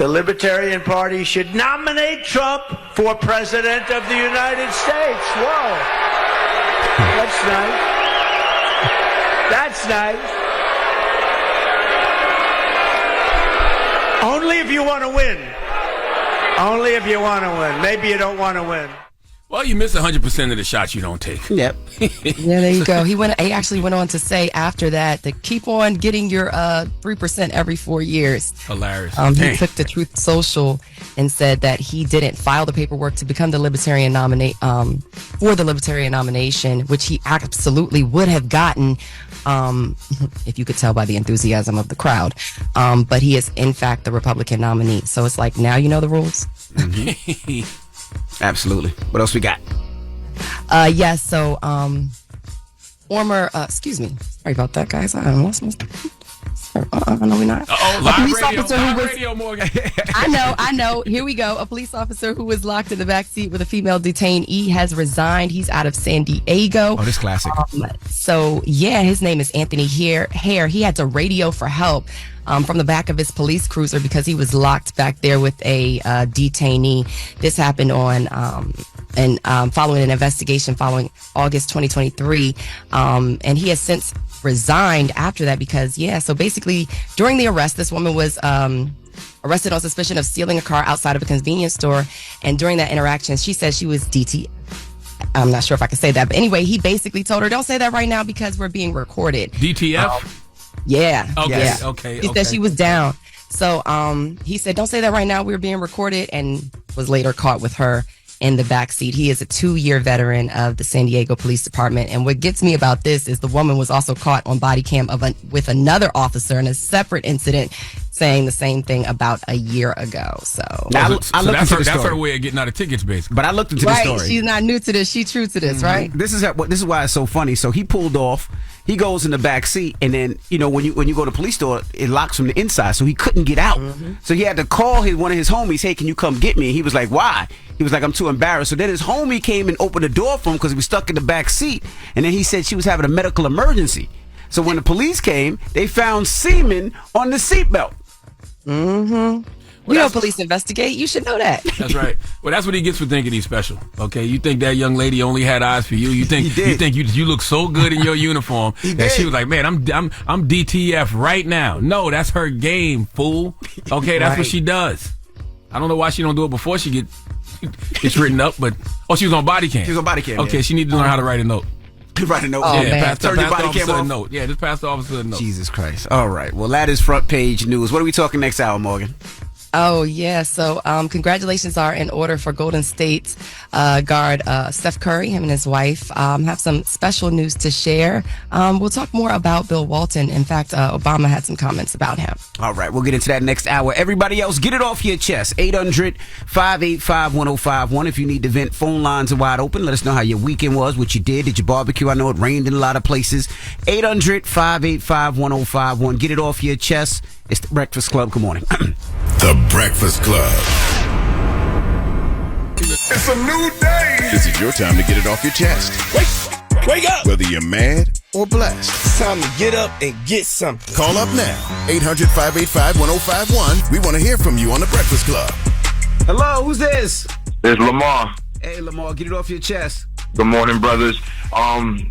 the Libertarian Party should nominate Trump for President of the United States. Whoa. That's nice. That's nice. Only if you want to win. Only if you want to win. Maybe you don't want to win. Well, you miss 100% of the shots you don't take. Yep. Yeah, there you go. He actually went on to say after that to keep on getting your 3% every 4 years. Hilarious. He took to Truth Social and said that he didn't file the paperwork to become the Libertarian nominate for the Libertarian nomination, which he absolutely would have gotten if you could tell by the enthusiasm of the crowd. But he is in fact the Republican nominee. So it's like, now you know the rules. Mm-hmm. Absolutely. What else we got? Yes. So, former, excuse me. Sorry about that, guys. I lost my. No, we're not. Live radio, Morgan. I know. Here we go. A police officer who was locked in the back seat with a female detainee has resigned. He's out of San Diego. Oh, this classic. So, yeah, his name is Anthony Hare. He had to radio for help from the back of his police cruiser because he was locked back there with a detainee. This happened on following an investigation following August 2023. And he has since resigned after that because, so basically during the arrest, this woman was arrested on suspicion of stealing a car outside of a convenience store. And during that interaction, she said she was I'm not sure if I can say that. But anyway, he basically told her, don't say that right now because we're being recorded. DTF? Yeah. Okay. Yeah. Okay. He said she was down. So he said, don't say that right now. We're being recorded, and was later caught with her in the backseat. He is a 2-year veteran of the San Diego Police Department. And what gets me about this is the woman was also caught on body cam with another officer in a separate incident saying the same thing about a year ago. So that's her way of getting out of tickets, basically. But I looked into the story. She's not new to this. She's true to this, right? This is why it's so funny. So he pulled off. He goes in the back seat, and then when you go to the police store, it locks from the inside, so he couldn't get out. Mm-hmm. So he had to call one of his homies. Hey, can you come get me? And he was like, why? He was like, I'm too embarrassed. So then his homie came and opened the door for him because he was stuck in the back seat. And then he said she was having a medical emergency. So when the police came, they found semen on the seatbelt. Mm-hmm. Police investigate. You should know that. That's right. Well, that's what he gets for thinking he's special. Okay, you think that young lady only had eyes for you? You think you look so good in your uniform that she was like, man, I'm DTF right now. No, that's her game, fool. Okay, that's what she does. I don't know why she don't do it before she gets written up, but she was on body cam. She was on body cam. Okay, she needs to learn how to write a note. Write a note. Turn your body cam off. Note. Yeah, just pass the officer a note. Jesus Christ. All right. Well, that is front page news. What are we talking next hour, Morgan? Oh, yeah. So congratulations are in order for Golden State guard Steph Curry. Him and his wife have some special news to share. We'll talk more about Bill Walton. In fact, Obama had some comments about him. All right. We'll get into that next hour. Everybody else, get it off your chest. 800-585-1051. If you need to vent, phone lines are wide open. Let us know how your weekend was, what you did. Did you barbecue? I know it rained in a lot of places. 800-585-1051. Get it off your chest. It's the Breakfast Club. Good morning. The Breakfast Club. It's a new day. This is your time to get it off your chest. Wake up. Whether you're mad or blessed. It's time to get up and get something. Call up now. 800-585-1051. We want to hear from you on The Breakfast Club. Hello, who's this? It's Lamar. Hey, Lamar, get it off your chest. Good morning, brothers.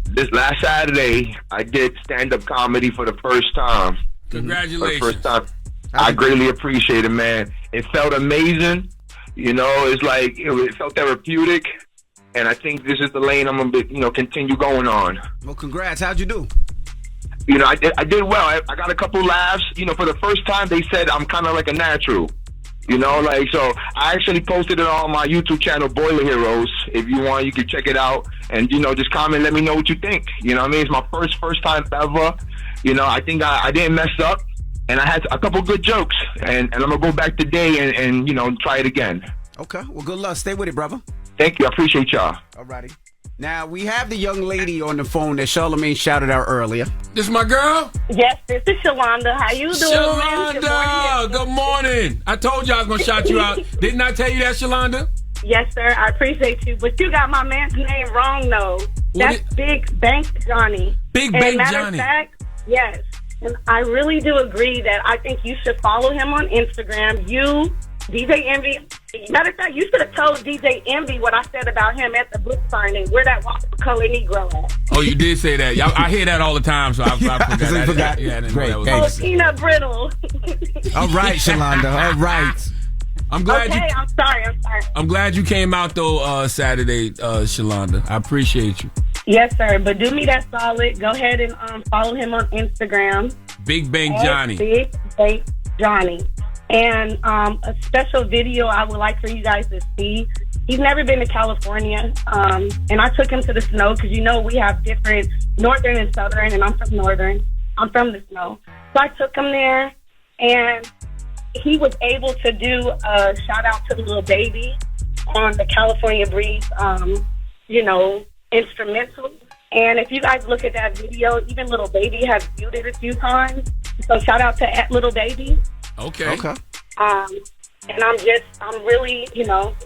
This last Saturday, I did stand-up comedy for the first time. Congratulations. For the first time. I greatly appreciate it, man. It felt amazing. It's like it felt therapeutic, and I think this is the lane I'm gonna continue going on. Well, congrats. How'd you do? I did well. I got a couple laughs. For the first time, they said I'm kind of like a natural. So I actually posted it on my YouTube channel, Boiler Heroes. If you want, you can check it out and just comment, let me know what you think. It's my first time ever. I think I didn't mess up. And I had a couple good jokes, and I'm going to go back today and try it again. Okay. Well, good luck. Stay with it, brother. Thank you. I appreciate y'all. All righty. Now, we have the young lady on the phone that Charlamagne shouted out earlier. This is my girl? Yes, this is Shalonda. How you doing? Shalonda, good morning. I told you I was going to shout you out. Didn't I tell you that, Shalonda? Yes, sir. I appreciate you. But you got my man's name wrong, though. That's Big Bank Johnny. Big Bank matter Johnny. Of fact, yes. And I really do agree that I think you should follow him on Instagram. You, DJ Envy. Matter of fact, you should have told DJ Envy what I said about him at the book signing. Where that color Negro at? Oh, you did say that. I hear that all the time, so I forgot. I didn't know that was peanut brittle. All right, Shalonda. All right. I'm glad I'm sorry. I'm glad you came out though Saturday, Shalonda. I appreciate you. Yes, sir. But do me that solid. Go ahead and follow him on Instagram. Big Bang Johnny. Big Bang Johnny. And a special video I would like for you guys to see. He's never been to California. And I took him to the snow because, you know, we have different northern and southern, and I'm from northern. I'm from the snow. So I took him there, and he was able to do a shout out to the little baby on the California Breeze, instrumental. And if you guys look at that video, even little baby has viewed it a few times. So shout out to little baby. Okay. And I'm really,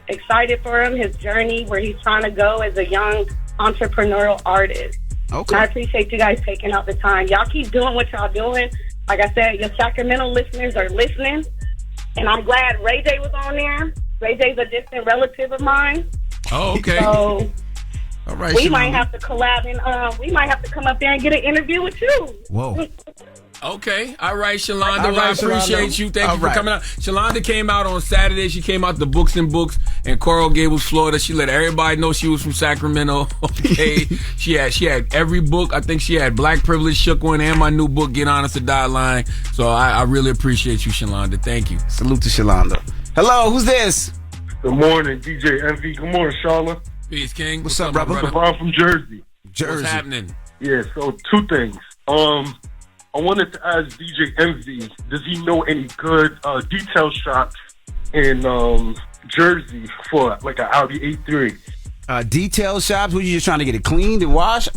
excited for him, his journey, where he's trying to go as a young entrepreneurial artist. Okay. And I appreciate you guys taking out the time. Y'all keep doing what y'all doing. Like I said, your Sacramento listeners are listening. And I'm glad Ray J was on there. Ray J's a distant relative of mine. Oh, okay. So all right, we might have to collab and we might have to come up there and get an interview with you. Whoa. Okay. All right, Shalonda. All right, I appreciate Shalonda. you. Thank you for coming out. Shalonda came out on Saturday. She came out to Books and Books in Coral Gables, Florida. She let everybody know she was from Sacramento. Okay. she had every book. I think she had Black Privilege, Shook One, and my new book, Get Honest or Die Lying. So I really appreciate you, Shalonda. Thank you. Salute to Shalonda. Hello, who's this? Good morning, DJ Envy. Good morning, Charlotte. Peace, King. What's up, brother? I'm from Jersey. What's happening? Yeah, so two things. I wanted to ask DJ Envy, does he know any good detail shops in Jersey for like an Audi A3? Detail shops? Were you just trying to get it cleaned and washed?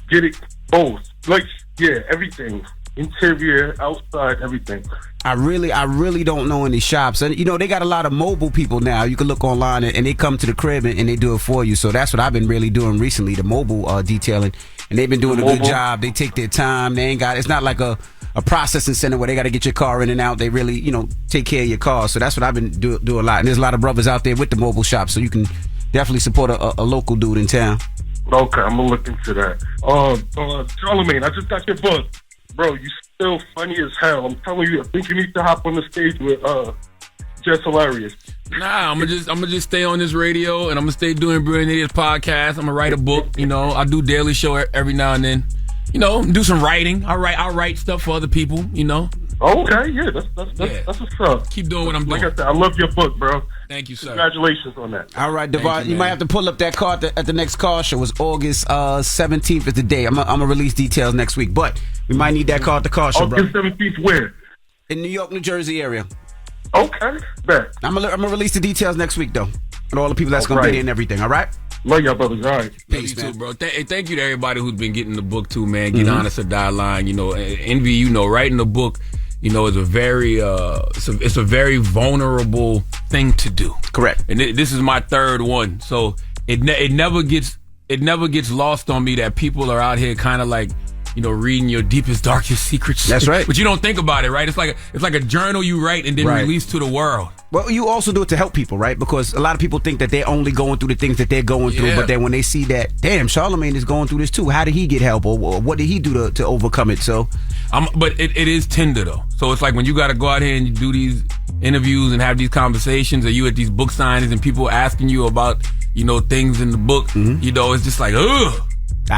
Get it both. Like, yeah, everything. Interior, outside, everything. I really don't know any shops. And, they got a lot of mobile people now. You can look online and they come to the crib and they do it for you. So that's what I've been really doing recently, the mobile detailing. And they've been doing a good job. They take their time. It's not like a processing center where they got to get your car in and out. They really, take care of your car. So that's what I've been doing a lot. And there's a lot of brothers out there with the mobile shop. So you can definitely support a local dude in town. Okay, I'm going to look into that. Charlamagne, I just got your book. Bro, you still funny as hell. I'm telling you, I think you need to hop on the stage with Jess Hilarious. Nah, I'm gonna just stay on this radio and I'm gonna stay doing Brilliant Idiots podcast. I'm gonna write a book. I do daily show every now and then. Do some writing. I'll write stuff for other people. Okay, yeah, that's what's up. Keep doing what I'm doing. Like I said, I love your book, bro. Thank you, sir. Congratulations on that. All right, Devon, you might have to pull up that card at the next car show. It's August 17th is the day. I'm gonna release details next week, but we might need that card at the car show, bro. August 17th where? In New York, New Jersey area. Okay, bet. I'm gonna release the details next week, though, and all the people that's gonna be there and everything. All right. Love y'all, brothers. All right. Peace, man. Too, bro. Thank you to everybody who's been getting the book too, man. Get Honest or Die Lying. Envy. Writing the book. Is a very it's a very vulnerable thing to do. Correct. And this is my third one, so it never gets lost on me that people are out here kind of like reading your deepest, darkest secrets. That's right. But you don't think about it, right? It's like a journal you write and then release to the world. Well, you also do it to help people, right? Because a lot of people think that they're only going through the things that they're going through, but then when they see that, damn, Charlamagne is going through this too. How did he get help, or what did he do to overcome it? So, but it is tender though. So it's like when you got to go out here and you do these interviews and have these conversations, or you at these book signings and people asking you about things in the book. It's just like, ugh.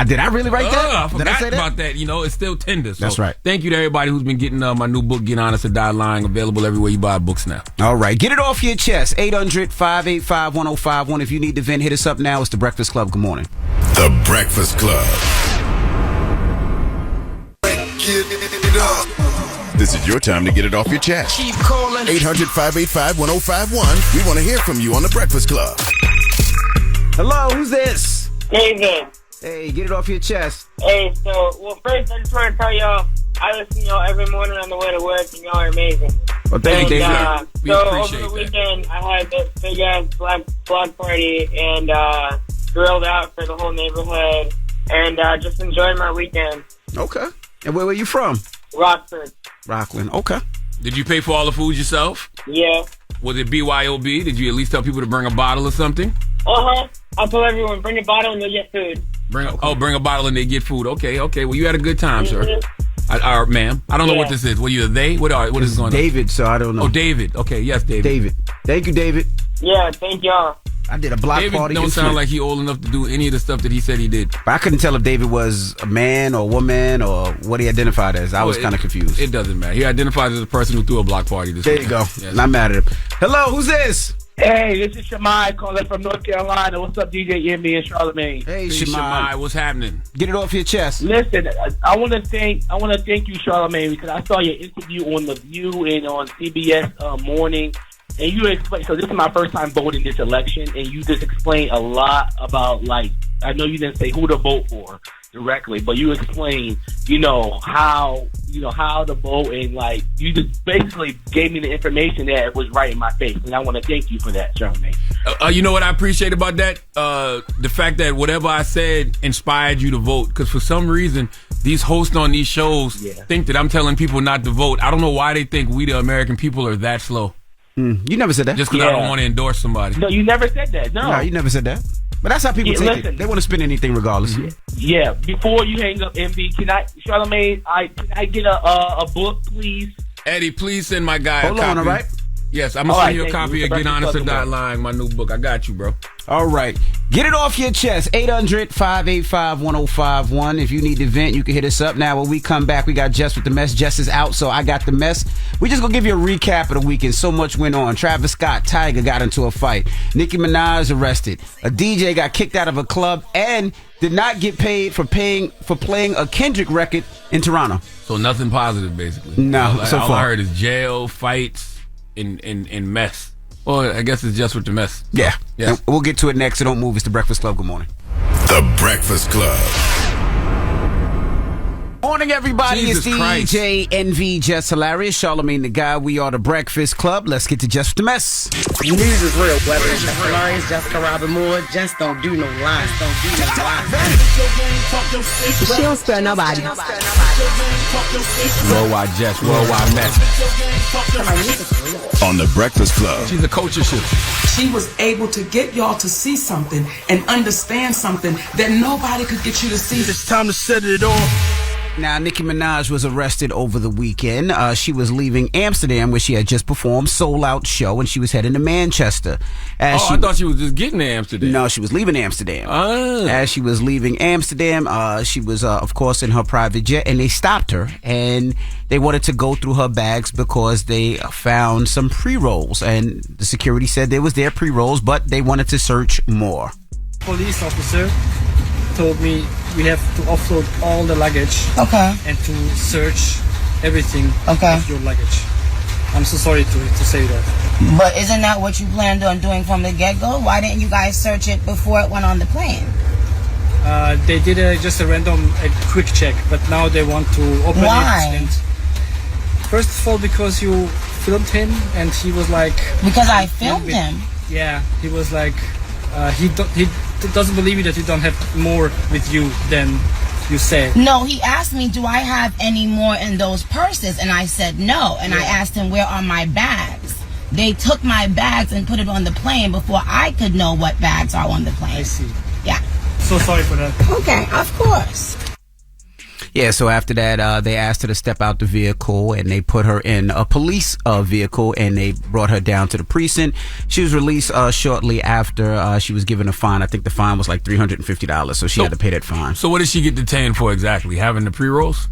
Did I really write that? I forgot about that. It's still tender. So that's right. Thank you to everybody who's been getting my new book, Get Honest or Die Lying, available everywhere you buy books now. All right. Get it off your chest. 800-585-1051. If you need to vent, hit us up now. It's The Breakfast Club. Good morning. The Breakfast Club. This is your time to get it off your chest. Keep calling. 800-585-1051. We want to hear from you on The Breakfast Club. Hello, who's this? David. Hey, get it off your chest. Hey, first I just want to tell y'all, I listen to y'all every morning on the way to work, and y'all are amazing. Well, thank you, David. We appreciate over the weekend, I had this big-ass block party and grilled out for the whole neighborhood and just enjoyed my weekend. Okay. And where were you from? Rockford. Rockland. Okay. Did you pay for all the food yourself? Yeah. Was it BYOB? Did you at least tell people to bring a bottle or something? I told everyone, bring a bottle and they'll get food. Bring a bottle and they get food. Okay. Well, you had a good time, sir. Ma'am. I don't know what this is. What are you, they? What is going on? David, so I don't know. Oh, David. Okay, yes, David. David. Thank you, David. Yeah, thank y'all. I did a block David party. David don't sound like he old enough to do any of the stuff that he said he did. But I couldn't tell if David was a man or woman or what he identified as. I was kind of confused. It doesn't matter. He identifies as a person who threw a block party this There week. you go. Yes. Not mad at him. Hello, who's this? Hey, this is Shamai calling from North Carolina. What's up, DJ Envy and Charlamagne? Hey, Shamai, what's happening? Get it off your chest. Listen, I want to thank you, Charlamagne, because I saw your interview on The View and on CBS Morning, and you explained. So this is my first time voting this election, and you just explained a lot about, like, I know you didn't say who to vote for directly, but you explained, how to vote, and like you just basically gave me the information that was right in my face, and I want to thank you for that, Charlamagne. You know what I appreciate about that? The fact that whatever I said inspired you to vote, because for some reason these hosts on these shows think that I'm telling people not to vote. I don't know why they think we the American people are that slow. You never said that. Just because I don't want to endorse somebody. No, you never said that. No, you never said that. But that's how people take it. They want to spend anything regardless. Yeah. Before you hang up, MV, Charlamagne, can I get a book, please? Eddie, please send my guy Hold a copy. on, all right? Yes, I'm going to send you a copy of Get Honest or Die Lying, my new book. I got you, bro. All right. Get it off your chest. 800-585-1051. If you need to vent, you can hit us up. Now, when we come back, we got Jess with the Mess. Jess is out, so I got the mess. We just going to give you a recap of the weekend. So much went on. Travis Scott, Tiger got into a fight. Nicki Minaj arrested. A DJ got kicked out of a club and did not get paid for playing a Kendrick record in Toronto. So nothing positive, basically. No, so all far. I heard is jail, fights, and mess. Well, I guess it's Just With The Mess. Yeah. Yeah. And we'll get to it next, so don't move. It's The Breakfast Club. Good morning. The Breakfast Club. Morning, everybody. Jesus it's Christ. DJ Envy, Jess Hilarious, Charlamagne the Guy. We are The Breakfast Club. Let's get to Jess With The Mess. News is real, whether it's Jess Hilarious, Jessica Robin Moore, just don't do no lies, She don't spare nobody. Worldwide Jess, worldwide Mess. On The Breakfast Club. She's a culture shift. She was able to get y'all to see something and understand something that nobody could get you to see. It's time to set it off. Now, Nicki Minaj was arrested over the weekend. She was leaving Amsterdam, where she had just performed Soul Out show, and she was heading to Manchester. I thought she was just getting to Amsterdam. No, she was leaving Amsterdam. As she was leaving Amsterdam, she was, of course, in her private jet, and they stopped her, and they wanted to go through her bags because they found some pre-rolls, and the security said there was their pre-rolls, but they wanted to search more. Police officer told me we have to offload all the luggage. Okay. And to search everything of your luggage. I'm so sorry to say that. But isn't that what you planned on doing from the get-go? Why didn't you guys search it before it went on the plane? They did just a quick check, but now they want to open Why? it. And first of all, because you filmed him, and he was like... Because I filmed him? Yeah, he was like... He doesn't believe me that you don't have more with you than you said. No, he asked me, do I have any more in those purses? And I said no. And I asked him, where are my bags? They took my bags and put it on the plane before I could know what bags are on the plane. I see. Yeah. So sorry for that. Okay, of course. Yeah, so after that, they asked her to step out the vehicle, and they put her in a police vehicle, and they brought her down to the precinct. She was released shortly after she was given a fine. I think the fine was like $350, so she had to pay that fine. So what did she get detained for exactly? Having the pre-rolls?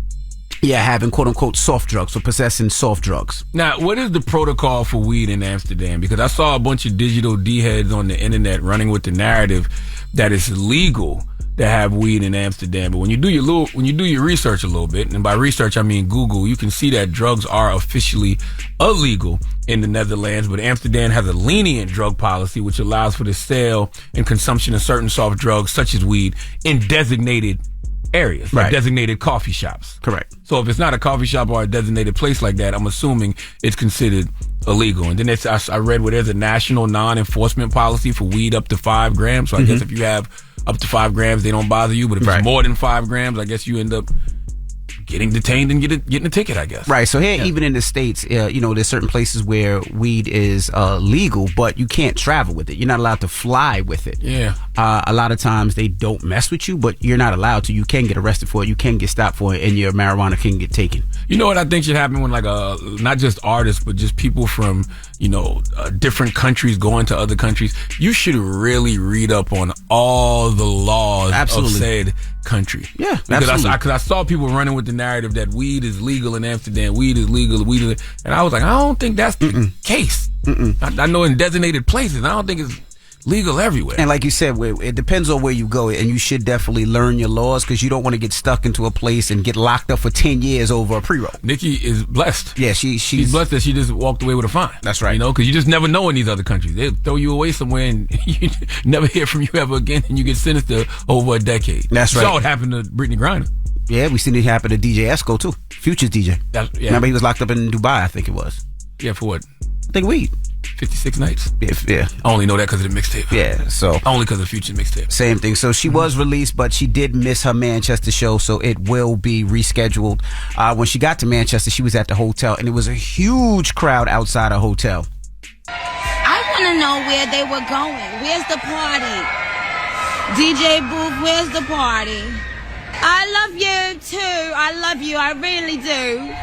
Yeah, having quote-unquote soft drugs, so possessing soft drugs. Now, what is the protocol for weed in Amsterdam? Because I saw a bunch of digital D-heads on the internet running with the narrative that it's illegal to have weed in Amsterdam. But when you do your research a little bit, and by research I mean Google, you can see that drugs are officially illegal in the Netherlands. But Amsterdam has a lenient drug policy which allows for the sale and consumption of certain soft drugs such as weed in designated areas, like designated coffee shops. Correct. So if it's not a coffee shop or a designated place like that, I'm assuming it's considered illegal. And then I read where there's a national non-enforcement policy for weed up to 5 grams. So I guess if you have up to 5 grams, they don't bother you. But if it's more than 5 grams, I guess you end up getting detained and getting a ticket, I guess. Right. So here, even in the States, there's certain places where weed is legal, but you can't travel with it. You're not allowed to fly with it. Yeah. A lot of times they don't mess with you, but you're not allowed to. You can get arrested for it. You can get stopped for it, and your marijuana can get taken. You know what I think should happen when, like, not just artists, but just people from, different countries going to other countries. You should really read up on all the laws of said country. Yeah, because I saw people running with the narrative that weed is legal in Amsterdam, weed is legal, and I was like, I don't think that's the case. I know in designated places, I don't think it's legal everywhere. And like you said, it depends on where you go, and you should definitely learn your laws, because you don't want to get stuck into a place and get locked up for 10 years over a pre-roll. Nikki is blessed. Yeah, she's blessed that she just walked away with a fine. That's right. Because you just never know in these other countries. They'll throw you away somewhere and you never hear from you ever again, and you get sentenced to over a decade. That's right. Saw what happened to Brittany Griner. Yeah, we seen it happen to DJ Esco too. Future's DJ. Remember, he was locked up in Dubai, I think it was. Yeah, for what? I think weed. 56 nights. Yeah. I only know that because of the mixtape. Yeah, so. Only because of Future mixtape. Same thing. So she was released, but she did miss her Manchester show, so it will be rescheduled. When she got to Manchester, she was at the hotel, and it was a huge crowd outside her hotel. I want to know where they were going. Where's the party? DJ Booth, where's the party? I love you too. I love you. I really do.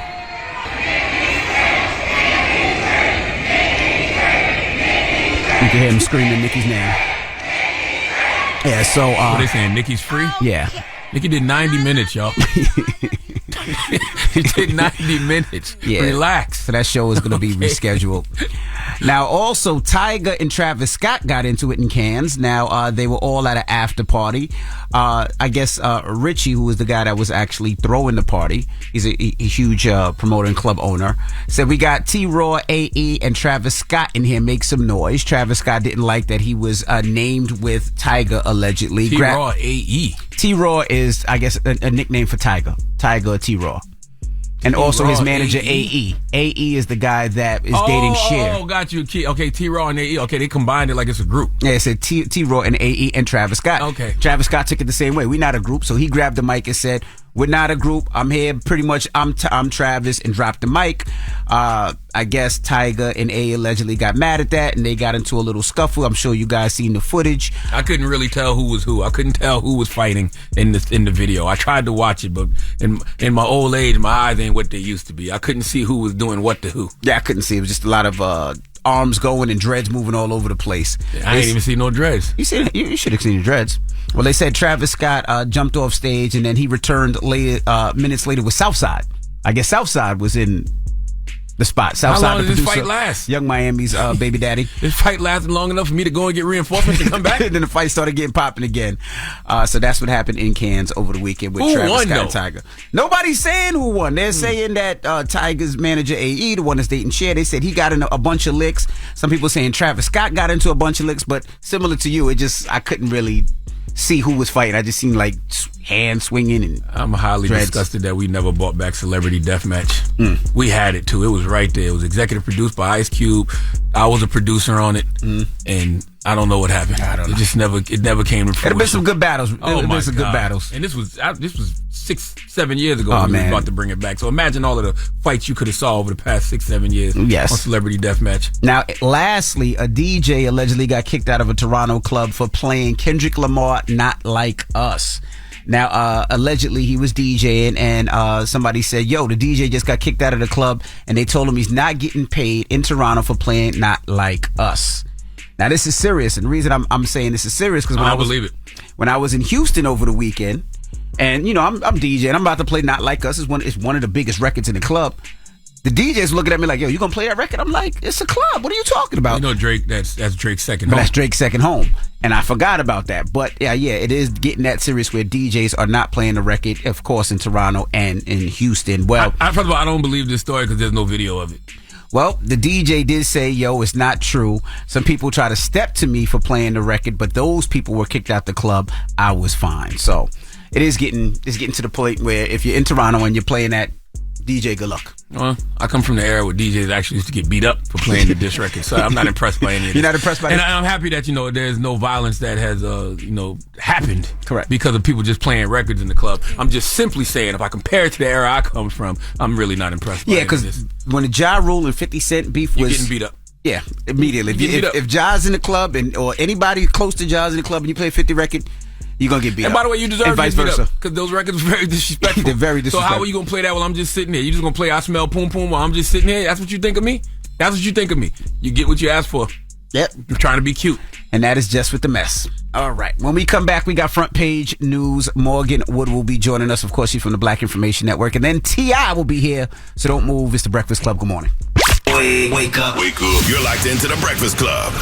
You can hear him screaming Nicki's name. Yeah, so what they saying? Nicki's free? Yeah. Nicki did 90 minutes, y'all. He did 90 minutes. Yeah. Relax. So that show is going to be rescheduled. Now, also, Tyga and Travis Scott got into it in Cannes. Now, they were all at an after party. I guess Richie, who was the guy that was actually throwing the party, he's a huge promoter and club owner, said, we got T-Raw, AE, and Travis Scott in here. Make some noise. Travis Scott didn't like that he was named with Tyga, allegedly. T-Raw, AE. T-Raw is, I guess, a nickname for Tyga. Tyga T-Raw. And also his manager, AE. AE is the guy that is dating Cher. Oh, got you. Okay, T-Raw and AE. Okay, they combined it like it's a group. Yeah, it said T-Raw and AE and Travis Scott. Okay. Travis Scott took it the same way. We're not a group. So he grabbed the mic and said, we're not a group. I'm here pretty much. I'm Travis, and dropped the mic. I guess Tyga and A allegedly got mad at that, and they got into a little scuffle. I'm sure you guys seen the footage. I couldn't really tell who was who. I couldn't tell who was fighting in the video. I tried to watch it, but in my old age, my eyes ain't what they used to be. I couldn't see who was doing what to who. Yeah, I couldn't see. It was just a lot of arms going and dreads moving all over the place. Yeah, I ain't even seen no dreads. You should have seen the dreads. Well, they said Travis Scott jumped off stage, and then he returned minutes later with Southside. I guess Southside was in the spot. Southside, how long the did this producer, fight last? Young Miami's baby daddy. This fight lasted long enough for me to go and get reinforcements to come back? And then the fight started getting popping again. So that's what happened in Cannes over the weekend with Travis Scott and Tyga. Nobody's saying who won. They're saying that Tyga's manager, AE, the one that's dating Cher, they said he got in a bunch of licks. Some people saying Travis Scott got into a bunch of licks, but similar to you, I couldn't really see who was fighting. I just seen like hand swinging and I'm highly disgusted that we never brought back Celebrity Deathmatch. We had it too. It was right there. It was executive produced by Ice Cube. I was a producer on it, and I don't know what happened. I don't know. It never came to fruition. It'd been some good battles. Oh my some God. good battles. And this was 6-7 years ago when we was about to bring it back. So imagine all of the fights you could have saw over the past 6-7 years on Celebrity Deathmatch. Now, lastly, a DJ allegedly got kicked out of a Toronto club for playing Kendrick Lamar, Not Like Us. Now, allegedly, he was DJing, and somebody said, yo, the DJ just got kicked out of the club, and they told him he's not getting paid in Toronto for playing Not Like Us. Now, this is serious, and the reason I'm saying this is serious because when I was in Houston over the weekend, and, I'm DJing, I'm about to play Not Like Us. It's one of the biggest records in the club. The DJ's looking at me like, yo, you gonna play that record? I'm like, it's a club. What are you talking about? You know Drake, that's Drake's second home. But that's Drake's second home. And I forgot about that. But yeah, it is getting that serious where DJs are not playing the record, of course, in Toronto and in Houston. Well, first of all, I don't believe this story because there's no video of it. Well, the DJ did say, yo, it's not true. Some people try to step to me for playing the record, but those people were kicked out the club. I was fine. So it's getting to the point where if you're in Toronto and you're playing that, DJ, good luck. Well, I come from the era where DJs actually used to get beat up for playing the diss record, so I'm not impressed by any of this. You're not impressed by and this? I'm happy that, there's no violence that has, happened. Correct. Because of people just playing records in the club. I'm just simply saying, if I compare it to the era I come from, I'm really not impressed by Yeah, any of because this. when the Ja Rule and 50 Cent beef was... You're getting beat up. Yeah, immediately. If Ja's in the club or anybody close to Ja's in the club and you play 50 record, you're going to get beat up. And by the way, you deserve and to vice get beat versa. up because those records are very disrespectful. They're very disrespectful. So how are you going to play that while I'm just sitting here? You just going to play I Smell Poom Poom while I'm just sitting here? That's what you think of me? That's what you think of me. You get what you asked for. Yep. You're trying to be cute. And that is Jess With The Mess. All right. When we come back, we got front page news. Morgan Wood will be joining us. Of course, she's from the Black Information Network. And then T.I. will be here. So don't move. It's The Breakfast Club. Good morning. Wake up. You're locked into The Breakfast Club.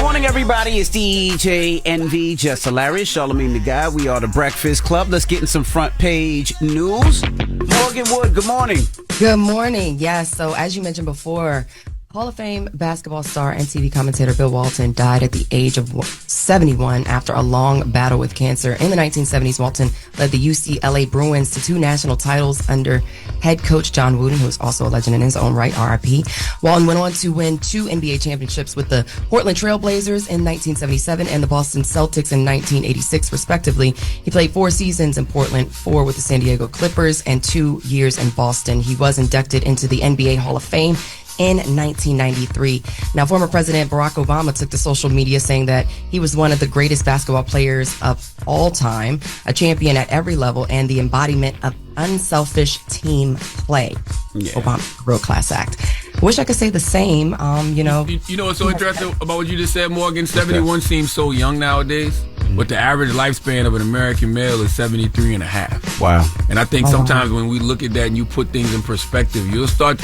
Morning, everybody. It's DJ NV, Jess Hilarious, Charlamagne the Guy. We are The Breakfast Club. Let's get in some front page news. Morgan Wood, good morning. Good morning. Yes, so as you mentioned before, Hall of Fame basketball star and TV commentator Bill Walton died at the age of 71 after a long battle with cancer. In the 1970s, Walton led the UCLA Bruins to 2 national titles under head coach John Wooden, who is also a legend in his own right, RIP. Walton went on to win 2 NBA championships with the Portland Trail Blazers in 1977 and the Boston Celtics in 1986, respectively. He played 4 seasons in Portland, 4 with the San Diego Clippers, and 2 years in Boston. He was inducted into the NBA Hall of Fame in 1993. Now, former President Barack Obama took to social media saying that he was one of the greatest basketball players of all time, a champion at every level, and the embodiment of unselfish team play. Yeah. Obama, real class act. I wish I could say the same. You know what's so interesting about what you just said, Morgan? 71 seems so young nowadays, but the average lifespan of an American male is 73 and a half. Wow. And I think sometimes when we look at that and you put things in perspective, you'll stop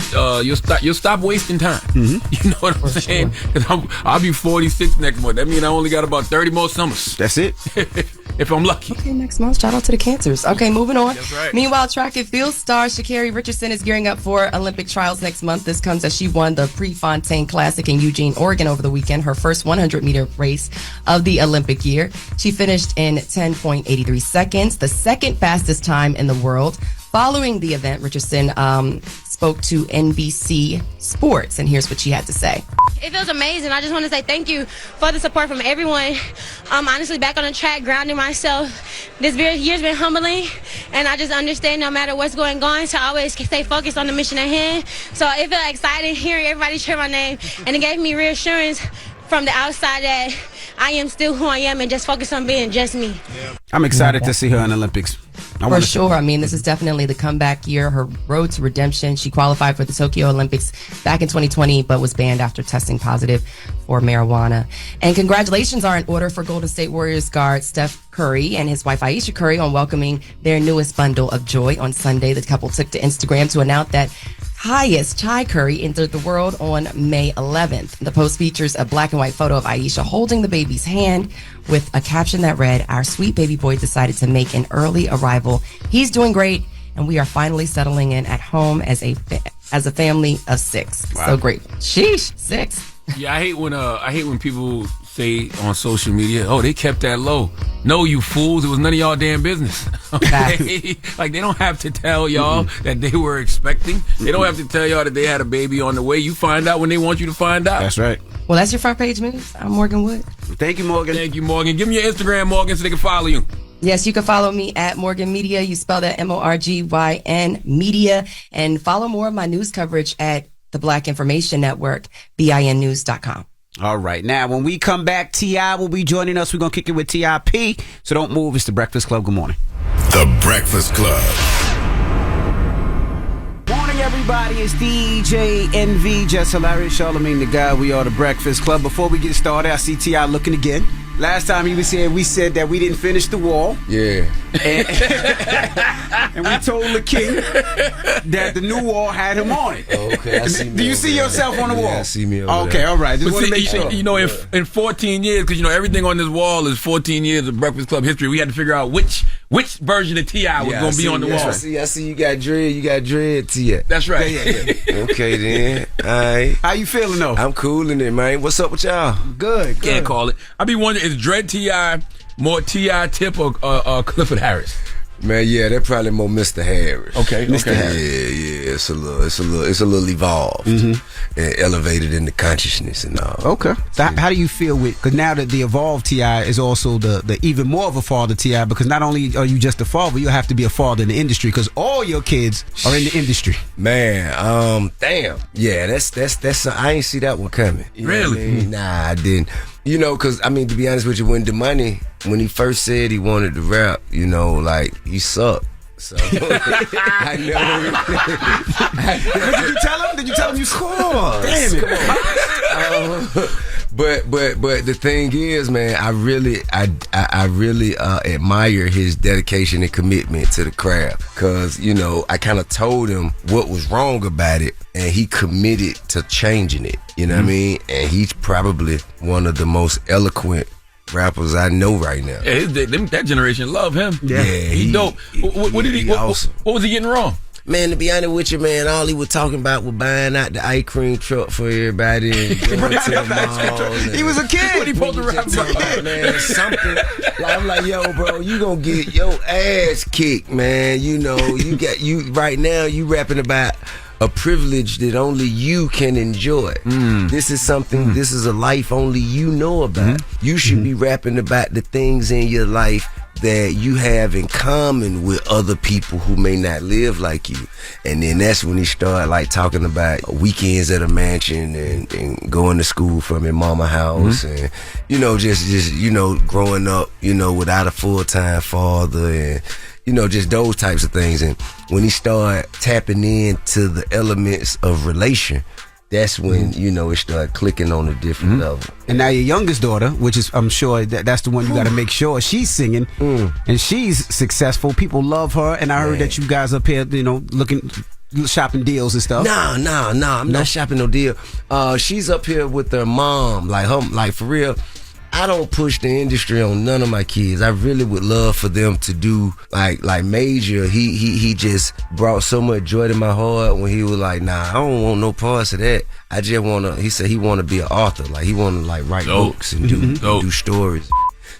wasting time. Mm-hmm. You know what I'm saying? Because I'll be 46 next month. That means I only got about 30 more summers. That's it. If I'm lucky. Okay, next month. Shout out to the Cancers. Okay, moving on. That's right. Meanwhile, track and field star Sha'Carri Richardson is gearing up for Olympic trials next month. This comes as she won the Prefontaine Classic in Eugene, Oregon over the weekend, her first 100-meter race of the Olympic year. She finished in 10.83 seconds, the second fastest time in the world. Following the event, Richardson spoke to NBC Sports, and here's what she had to say. It feels amazing. I just want to say thank you for the support from everyone. I'm honestly back on the track, grounding myself. This year's been humbling, and I just understand no matter what's going on to always stay focused on the mission at hand. So it felt exciting hearing everybody cheer my name, and it gave me reassurance from the outside that I am still who I am and just focus on being just me. I'm excited to see her in the Olympics. For sure. I mean, this is definitely the comeback year, her road to redemption. She qualified for the Tokyo Olympics back in 2020, but was banned after testing positive for marijuana. And congratulations are in order for Golden State Warriors guard Steph Curry and his wife Aisha Curry on welcoming their newest bundle of joy on Sunday. The couple took to Instagram to announce that highest Chai Curry entered the world on May 11th. The post features a black and white photo of Aisha holding the baby's hand with a caption that read, "Our sweet baby boy decided to make an early arrival. He's doing great, and we are finally settling in at home as a family of 6." Wow. So grateful. Sheesh, 6. Yeah, I hate when people say on social media, "Oh, they kept that low." No, you fools! It was none of y'all damn business. Okay? Like, they don't have to tell y'all that they were expecting. They don't have to tell y'all that they had a baby on the way. You find out when they want you to find out. That's right. Well, that's your front page news. I'm Morgan Wood. Thank you, Morgan. Thank you, Morgan. Give me your Instagram, Morgan, so they can follow you. Yes, you can follow me at Morgan Media. You spell that MORGYN Media. And follow more of my news coverage at the Black Information Network, BINnews.com. All right. Now, when we come back, T.I. will be joining us. We're going to kick it with T.I.P. So don't move. It's The Breakfast Club. Good morning. The Breakfast Club. Morning, everybody. It's DJ NV, Jess Hilarious, Charlamagne the Guy. We are The Breakfast Club. Before we get started, I see T.I. looking again. Last time he was here, we said that we didn't finish the wall. Yeah. And we told the king that the new wall had him on it. Okay, I see me. Do you see yourself on the wall? Yeah, I see me over Okay, there. all right. Just But want to see, make sure. You know, in 14 years, because, you know, everything on this wall is 14 years of Breakfast Club history, we had to figure out which version of T.I. was going to be on the wall. I see you got dread, T.I. That's right. Yeah. Okay, then. All right. How you feeling, though? I'm cool in it, man. What's up with y'all? Good. Can't call it. I be wondering, is Dread T.I. more T.I. Tip or Clifford Harris? Man, yeah, they're probably more Mr. Harris. Okay, Mr. okay. Harris. Yeah, it's a little evolved and elevated in the consciousness and all. Okay. So how do you feel with? Because now that the evolved T.I. is also the even more of a father T.I. Because not only are you just a father, you have to be a father in the industry. Because all your kids are in the industry. Man, damn. Yeah, that's. I ain't see that one coming. You know Really? what I mean? Nah, I didn't. You know, because I mean, to be honest with you, when he first said he wanted to rap, you know, like he sucked. So I never. Did you tell him? Did you tell him you scored? Damn it! But the thing is, man, I really admire his dedication and commitment to the craft. Cause you know, I kind of told him what was wrong about it, and he committed to changing it. You know what I mean? And he's probably one of the most eloquent rappers I know right now. Yeah, that generation love him. Yeah, he dope. What did he? Awesome. What was he getting wrong? Man, to be honest with you, man, all he was talking about was buying out the ice cream truck for everybody and going to the mall. He was a kid. What he supposed to rap about? Man, something. Like, I'm like, yo, bro, you gonna get your ass kicked, man. You know, you right now, you rapping about a privilege that only you can enjoy. This is something, this is a life only you know about. You should be rapping about the things in your life that you have in common with other people who may not live like you. And then that's when he started like talking about weekends at a mansion and going to school from his mama house and, you know, just, you know, growing up, you know, without a full-time father and, you know, just those types of things. And when he started tapping into the elements of relation, that's when, you know, it started clicking on a different level. And now your youngest daughter, which is, I'm sure that's the one you got to make sure she's singing, and she's successful. People love her, and I heard that you guys up here, you know, shopping deals and stuff. Nah, I'm not shopping no deal. She's up here with her mom, like for real. I don't push the industry on none of my kids. I really would love for them to do like Major. He just brought so much joy to my heart when he was like, nah, I don't want no parts of that. I just wanna. He said he wanna be an author. Like he wanna like write books and do stories.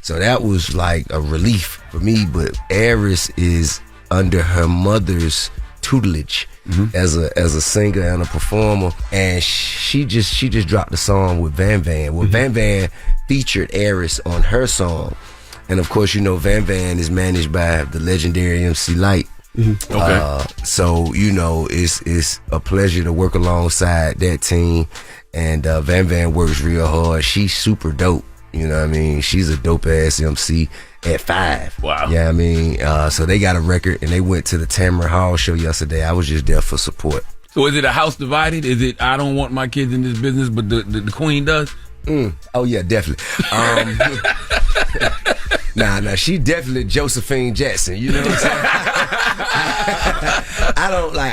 So that was like a relief for me. But Arce is under her mother's tutelage as a singer and a performer, and she just dropped a song with Van Van. Well, Van Van featured Arce on her song, and of course, you know, Van Van is managed by the legendary MC Light. Okay. So you know, it's a pleasure to work alongside that team, and Van Van works real hard. She's super dope. You know what I mean? She's a dope ass MC at 5. Wow. Yeah, I mean, so they got a record and they went to the Tamron Hall show yesterday. I was just there for support. So is it a house divided? Is it I don't want my kids in this business, but the queen does? Oh yeah, definitely. Nah, she definitely Josephine Jackson. You know what I'm saying? I don't like.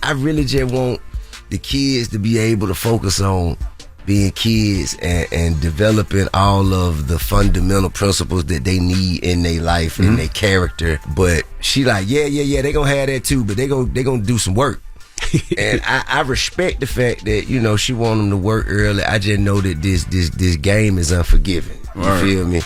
I really just want the kids to be able to focus on being kids and developing all of the fundamental principles that they need in their life and their character. But she like, yeah, they gonna have that too, but they gonna do some work. And I respect the fact that, you know, she want them to work early. I just know that this game is unforgiving. You feel me?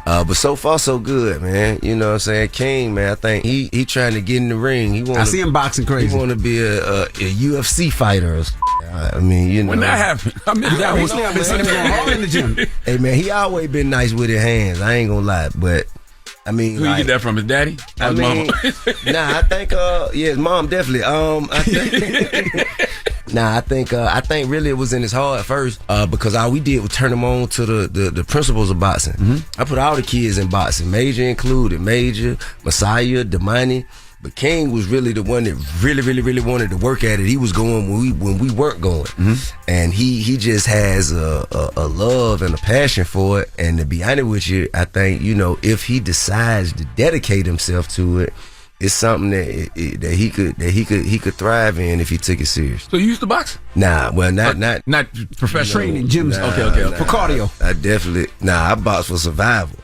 But so far so good, man. You know what I'm saying? King, man, I think he trying to get in the ring. I see him boxing crazy. He want to be a UFC fighter. I mean, you know. When that happened, I mean, that was I've been seeing him going hard in the gym. Hey man, he always been nice with his hands. I ain't gonna lie, but I mean, who you get that from? His daddy? I mean, nah, I think his mom definitely. I think really it was in his heart at first, because all we did was turn him on to the principles of boxing. I put all the kids in boxing, Major included, Major, Messiah, Damani. But King was really the one that really wanted to work at it. He was going when we weren't going, and he just has a love and a passion for it. And to be honest with you, I think, you know, if he decides to dedicate himself to it, it's something that he could thrive in if he took it serious. So you used to box? Nah, well, not professional training gyms. Okay, for cardio. I definitely I box for survival.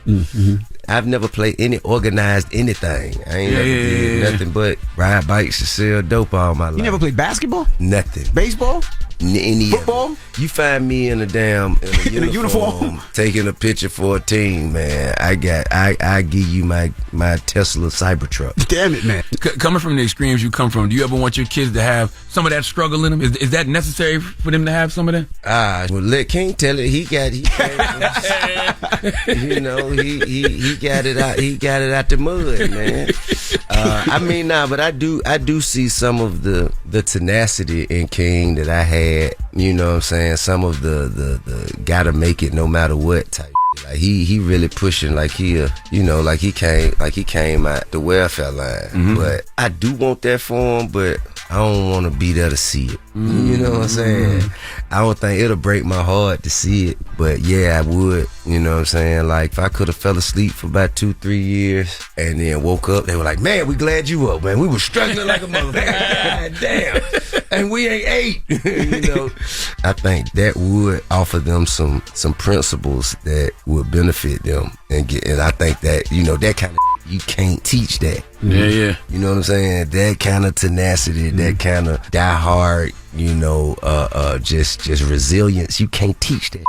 I've never played any organized anything. I ain't never did nothing but ride bikes and sell dope all my life. You never played basketball? Nothing. Baseball? any football. You find me in a uniform taking a picture for a team, man. I give you my Tesla Cybertruck. Damn it, man. Coming from the extremes you come from, do you ever want your kids to have some of that struggle in them? Is that necessary for them to have some of that? Well, let King tell it. He got it out. He got it out the mud, man. But I do see some of the tenacity in King that I had. You know what I'm saying? Some of the gotta make it no matter what type. Like he really pushing like he came out the welfare line. But I do want that for him, but I don't want to be there to see it. You know what I'm saying? I don't think it'll break my heart to see it, but yeah, I would. You know what I'm saying? Like if I could have fell asleep for about 2-3 years and then woke up, they were like, "Man, we glad you up, man. We were struggling like a motherfucker. God damn, and we ain't ate." You know, I think that would offer them some principles that would benefit them, and I think that that kind of you can't teach that. Yeah. You know what I'm saying? That kind of tenacity, that kind of die hard, just resilience. You can't teach that.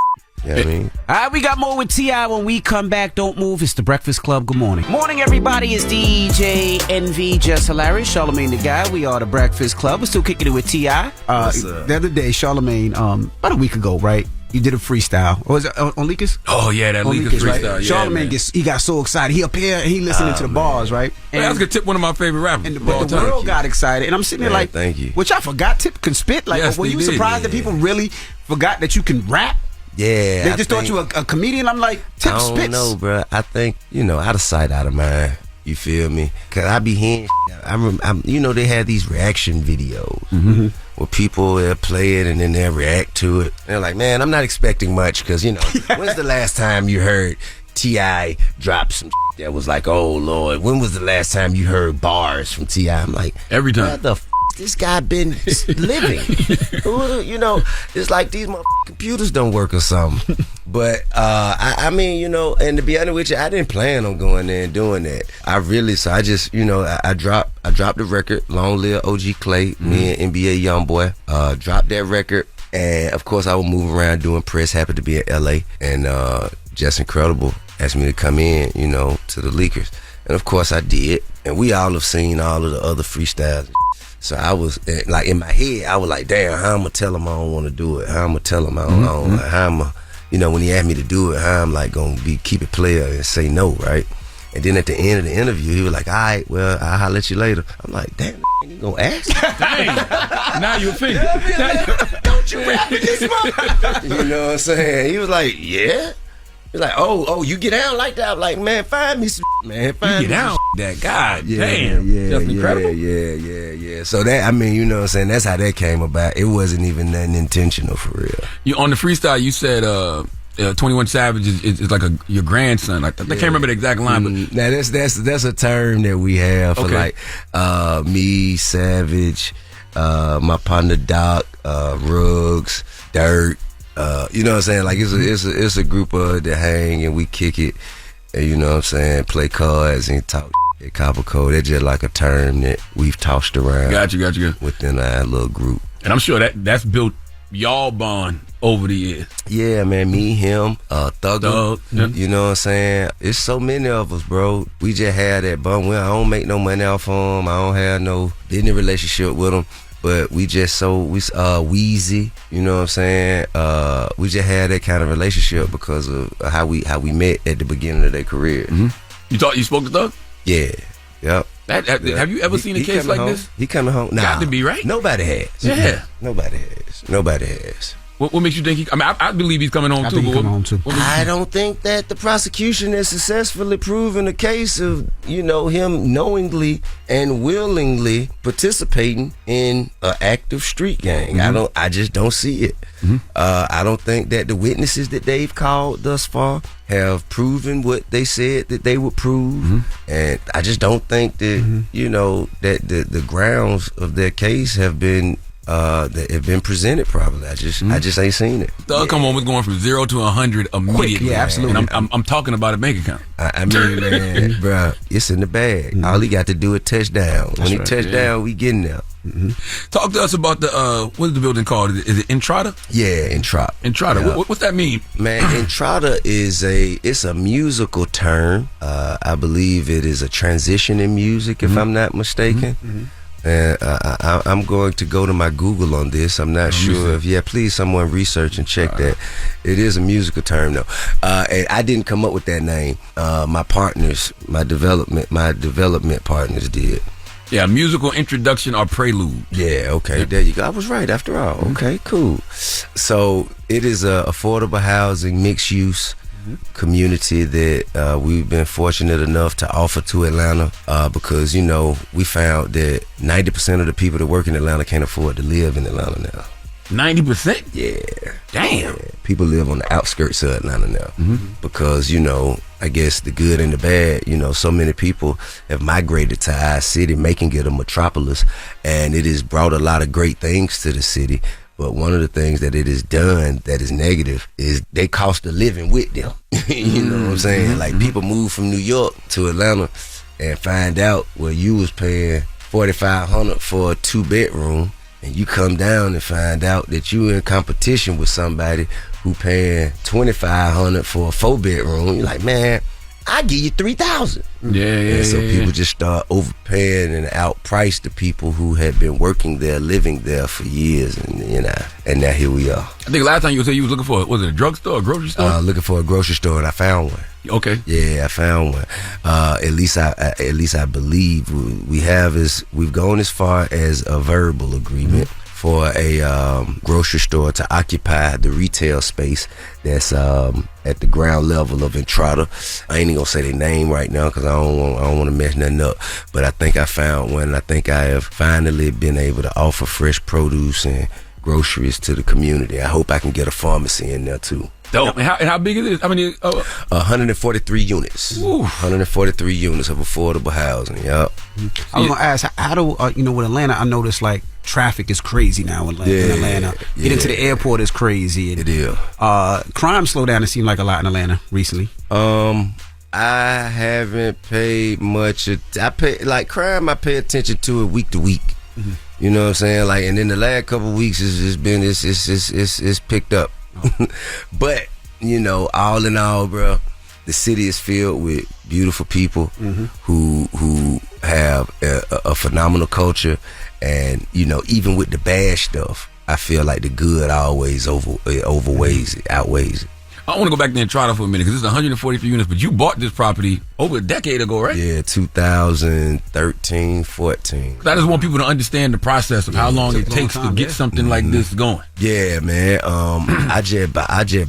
You know what I mean? All right, we got more with T.I. when we come back. Don't move. It's the Breakfast Club. Good morning. Morning, everybody. It's DJ Envy, Jess Hilarious, Charlamagne the Guy. We are the Breakfast Club. We're still kicking it with T.I. The other day, Charlamagne, about a week ago, right? You did a freestyle. Or was it on Leakers? Oh, yeah, that Leakers freestyle. Right? Yeah, Charlamagne he got so excited. He up here, he listening to the bars, right? And I was going to tip one of my favorite rappers. And the world got excited. And I'm sitting there like, thank you. Which I forgot Tip can spit. Like, yes, were you surprised that people really forgot that you can rap? Yeah. They just thought you were a comedian. I'm like, Tip spits. I don't know, bro. I think, out of sight, out of mind. You feel me? Because I be hearing they had these reaction videos where people play it and then they'll react to it. And they're like, man, I'm not expecting much because, when's the last time you heard T.I. drop some that was like, oh, Lord, when was the last time you heard bars from T.I.? I'm like, every time. What the this guy been living? It's like these computers don't work or something. But and to be honest with you, I didn't plan on going there and doing that. I dropped the record, Long Live OG Clay, me and NBA Youngboy, dropped that record, and of course I would move around doing press. Happened to be in LA, and Just Incredible asked me to come in, to the Leakers, and of course I did. And we all have seen all of the other freestyles. So I was like, in my head, I was like, damn, how I'm gonna tell him I don't want to do it? How I'm gonna tell him I don't? How I'm gonna, when he asked me to do it, how I'm like gonna keep it player and say no, right? And then at the end of the interview, he was like, all right, well, I'll holler at you later. I'm like, damn, you gonna ask? Dang, now you offended. Don't you rap with this motherfucker? You know what I'm saying? He was like, yeah. He's like, oh, you get down like that? I'm like, man, find me some man. Find you get down that. God yeah, damn. Yeah, Just Incredible. Yeah. So that, you know what I'm saying? That's how that came about. It wasn't even nothing intentional for real. You on the freestyle, you said 21 Savage is like your grandson. Like, I can't remember the exact line, but now that's a term that we have for like me, Savage, my partner Doc, Roques, Dirt. You know what I'm saying? Like it's a group of that hang and we kick it, and you know what I'm saying, play cards and talk at Copper Code. It's just like a term that we've tossed around. Got you. Within our little group. And I'm sure that's built y'all bond over the years. Yeah, man, me, him, Thugger. You know what I'm saying? It's so many of us, bro. We just had that bond. I don't make no money off of him. I don't have no business relationship with him. But we just Wheezy, you know what I'm saying? We just had that kind of relationship because of how we met at the beginning of their career. You thought you spoke to Thug? Yeah. Yep. Have you ever seen a case like this? He coming home. Nah. Got to be, right? Nobody has. Yeah. Nobody has. What makes you think I believe he's coming home too. I don't think that the prosecution has successfully proven the case of, him knowingly and willingly participating in an active street gang. I just don't see it. I don't think that the witnesses that they've called thus far have proven what they said that they would prove. And I just don't think that, that the grounds of their case have been that have been presented. Probably, I just ain't seen it. Thug Come On was going from 0 to 100 immediately. Quick, yeah, absolutely. And I'm talking about a bank account. I mean, man, bro, it's in the bag. All he got to do is touchdown. When he touchdown, we getting there. Talk to us about the what is the building called? Is it Entrada? Yeah, Entrada. Entrada. Yeah. What's that mean? Man, Entrada is a musical term. I believe it is a transition in music, if I'm not mistaken. And I'm going to go to my Google on this. I'm not sure if please someone research and check that. It is a musical term though. And I didn't come up with that name. My partners, my development partners did. Yeah, musical introduction or prelude. Yeah, okay, there you go. I was right after all. Okay, cool. So it is a affordable housing, mixed use community that we've been fortunate enough to offer to Atlanta because, we found that 90% of the people that work in Atlanta can't afford to live in Atlanta now. 90%? Yeah. Damn. Yeah. People live on the outskirts of Atlanta now because, I guess the good and the bad, so many people have migrated to our city, making it a metropolis, and it has brought a lot of great things to the city. But one of the things that it has done that is negative is they cost of living with them. You know what I'm saying? Like people move from New York to Atlanta and find out where you was paying $4,500 for a 2-bedroom, and you come down and find out that you in competition with somebody who paying $2,500 for a 4-bedroom. You're like, man, I give you $3,000. Yeah. So people just start overpaying and outprice the people who had been working there, living there for years, and now here we are. I think last time you said you was looking for, was it a drugstore, a grocery store? Looking for a grocery store, and I found one. Okay. Yeah, I found one. At least I believe we've gone as far as a verbal agreement for a grocery store to occupy the retail space that's at the ground level of Entrada. I ain't even gonna say their name right now because I don't want to mess nothing up. But I think I found one. And I think I have finally been able to offer fresh produce and groceries to the community. I hope I can get a pharmacy in there too. Dope. And how big is it? I mean, 143 units. Ooh. 143 units of affordable housing. Yep. I was gonna ask, how do with Atlanta? I noticed like traffic is crazy now in Atlanta. Getting to the airport is crazy. It is. Crime slowed down. It seemed like a lot in Atlanta recently. I haven't paid much. I pay attention to it week to week. You know what I'm saying? Like, and then the last couple of weeks it's picked up. But all in all, bro, the city is filled with beautiful people who have a phenomenal culture, and even with the bad stuff, I feel like the good always outweighs it. I want to go back to Entrada for a minute because this is 143 units, but you bought this property over a decade ago, right? Yeah, 2013, 14. I just want people to understand the process of how long it takes to get something like this going. Yeah, man. I just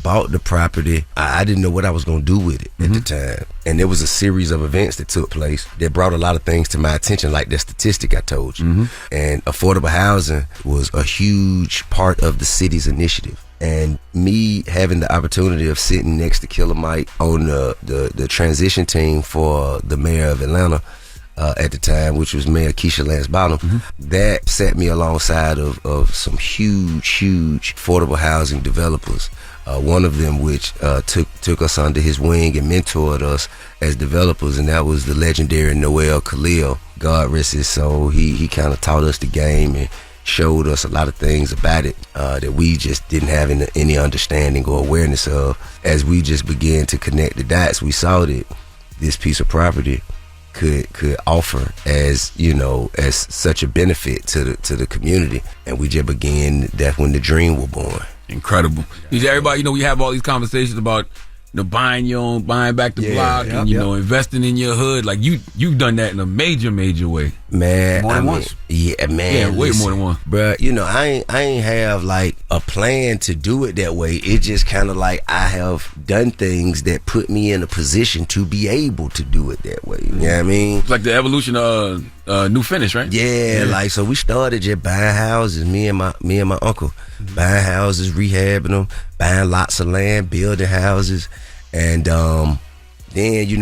bought the property. I didn't know what I was going to do with it at the time. And there was a series of events that took place that brought a lot of things to my attention, like that statistic I told you. And affordable housing was a huge part of the city's initiative. And me having the opportunity of sitting next to Killer Mike on the transition team for the mayor of Atlanta at the time, which was Mayor Keisha Lance Bottom, that set me alongside of some huge affordable housing developers. One of them which took us under his wing and mentored us as developers, and that was the legendary Noel Khalil. God rest his soul. He kind of taught us the game and showed us a lot of things about it that we just didn't have any understanding or awareness of. As we just began to connect the dots, we saw that this piece of property could offer as such a benefit to the community, and we just began. That's when the dream was born. Incredible. Everybody, we have all these conversations about buying your own, buying back the block, and investing in your hood. Like you've done that in a major way. Man, more than once. Yeah, man. Yeah, way more than once. Bruh, I ain't have like a plan to do it that way. It just kind of like I have done things that put me in a position to be able to do it that way. You know what I mean? It's like the evolution of New Finish, right? Yeah, like so we started just buying houses. Me and my uncle buying houses, rehabbing them, buying lots of land, building houses, and then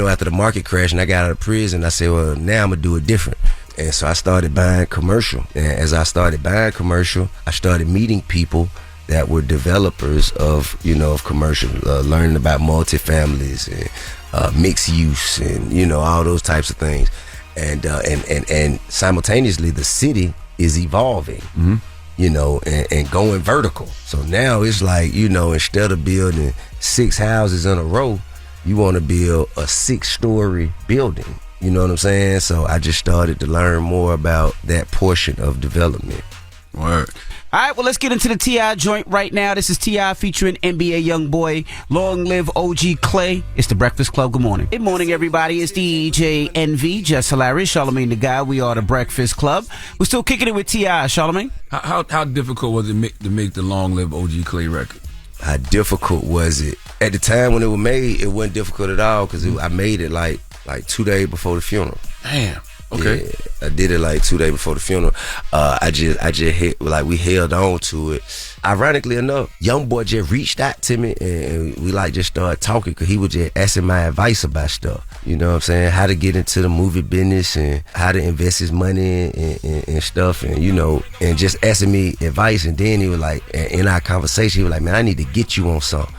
after the market crash and I got out of prison, I said, well, now I'm gonna do it different. And so I started buying commercial. And as I started buying commercial, I started meeting people that were developers of, of commercial, learning about multifamilies and mixed use and, all those types of things. And simultaneously, the city is evolving, and going vertical. So now it's like, instead of building 6 houses in a row, you want to build a 6-story building. You know what I'm saying? So I just started to learn more about that portion of development. Word. All right, well, let's get into the T.I. joint right now. This is T.I. featuring NBA Youngboy. Long live OG Clay. It's the Breakfast Club. Good morning. Good morning, everybody. It's DJ Envy, Jess Hilarious, Charlamagne the Guy. We are the Breakfast Club. We're still kicking it with T.I. Charlamagne? How difficult was it to make the Long Live OG Clay record? How difficult was it? At the time when it was made, it wasn't difficult at all because I made it like 2 days before the funeral. Damn. Okay. Yeah, I did it like 2 days before the funeral. I just hit, we held on to it. Ironically enough, Youngboy just reached out to me and we just started talking because he was just asking my advice about stuff. You know what I'm saying? How to get into the movie business and how to invest his money and stuff and, and just asking me advice. And then he was like, in our conversation, he was like, man, I need to get you on something.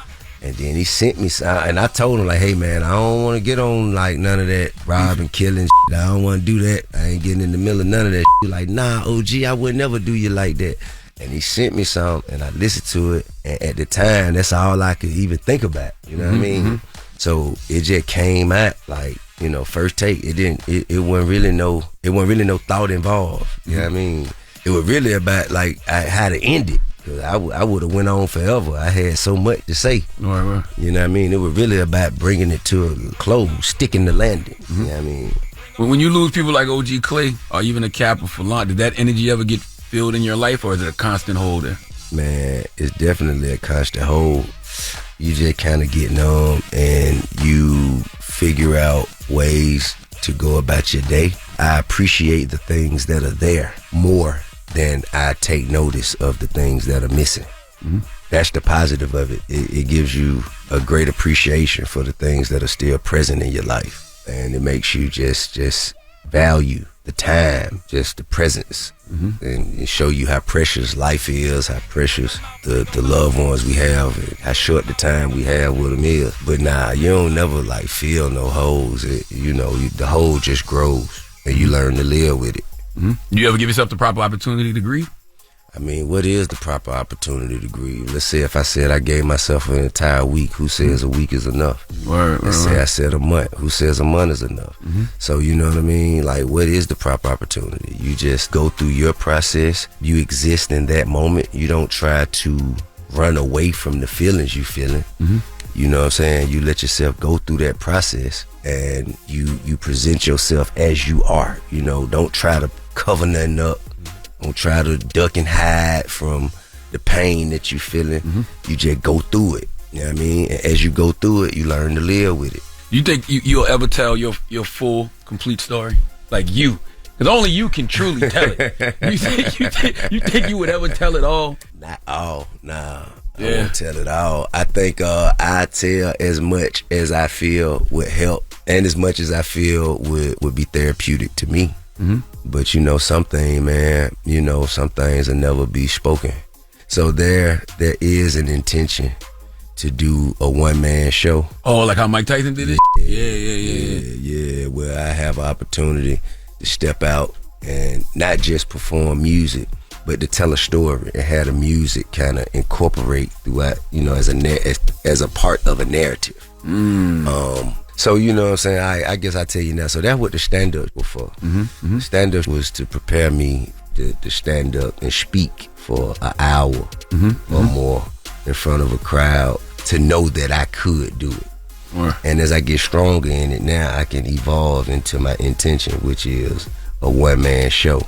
And then he sent me some, and I told him hey man, I don't want to get on none of that robbing, killing shit. I don't want to do that. I ain't getting in the middle of none of that shit. Like, nah, OG, I would never do you like that. And he sent me some, and I listened to it. And at the time, that's all I could even think about. You know what I mean? So it just came out first take. It wasn't really no thought involved. You know what I mean? It was really about how to end it. Cause I would have went on forever. I had so much to say. Right. You know what I mean? It was really about bringing it to a close, sticking the landing. You know what I mean? When you lose people like OG Clay or even a Kappa for long, did that energy ever get filled in your life, or is it a constant hold there? Man, it's definitely a constant hold. You just kind of get numb and you figure out ways to go about your day. I appreciate the things that are there more than I take notice of the things that are missing. That's the positive of it. It gives you a great appreciation for the things that are still present in your life. And it makes you just value the time, just the presence, and show you how precious life is, how precious the loved ones we have, and how short the time we have with them is. But nah, you don't never feel no holes. The hole just grows and you learn to live with it. You ever give yourself the proper opportunity to grieve? I mean, what is the proper opportunity to grieve? Let's say if I said I gave myself an entire week, who says a week is enough? Let's say I said a month, who says a month is enough? So you know what I mean? What is the proper opportunity? You just go through your process. You exist in that moment. You don't try to run away from the feelings you feeling. You know what I'm saying? You let yourself go through that process and you present yourself as you are. Don't try to cover nothing up. Don't try to duck and hide from the pain that you feeling. You just go through it. You know what I mean? And as you go through it, you learn to live with it. You think you'll ever tell your full, complete story? You. Because only you can truly tell it. You think you would ever tell it all? Not all, nah. I won't tell it all. I think I tell as much as I feel would help and as much as I feel would be therapeutic to me. But some things, man, some things will never be spoken. So there is an intention to do a one-man show. Oh, like how Mike Tyson did it? Yeah, where I have an opportunity to step out and not just perform music, but to tell a story and have the music kind of incorporate throughout, as a part of a narrative. So you know what I'm saying? I guess I tell you now. So that's what the stand-ups were for. Stand-up was to prepare me to stand up and speak for an hour or more in front of a crowd to know that I could do it. And as I get stronger in it now, I can evolve into my intention, which is a one-man show.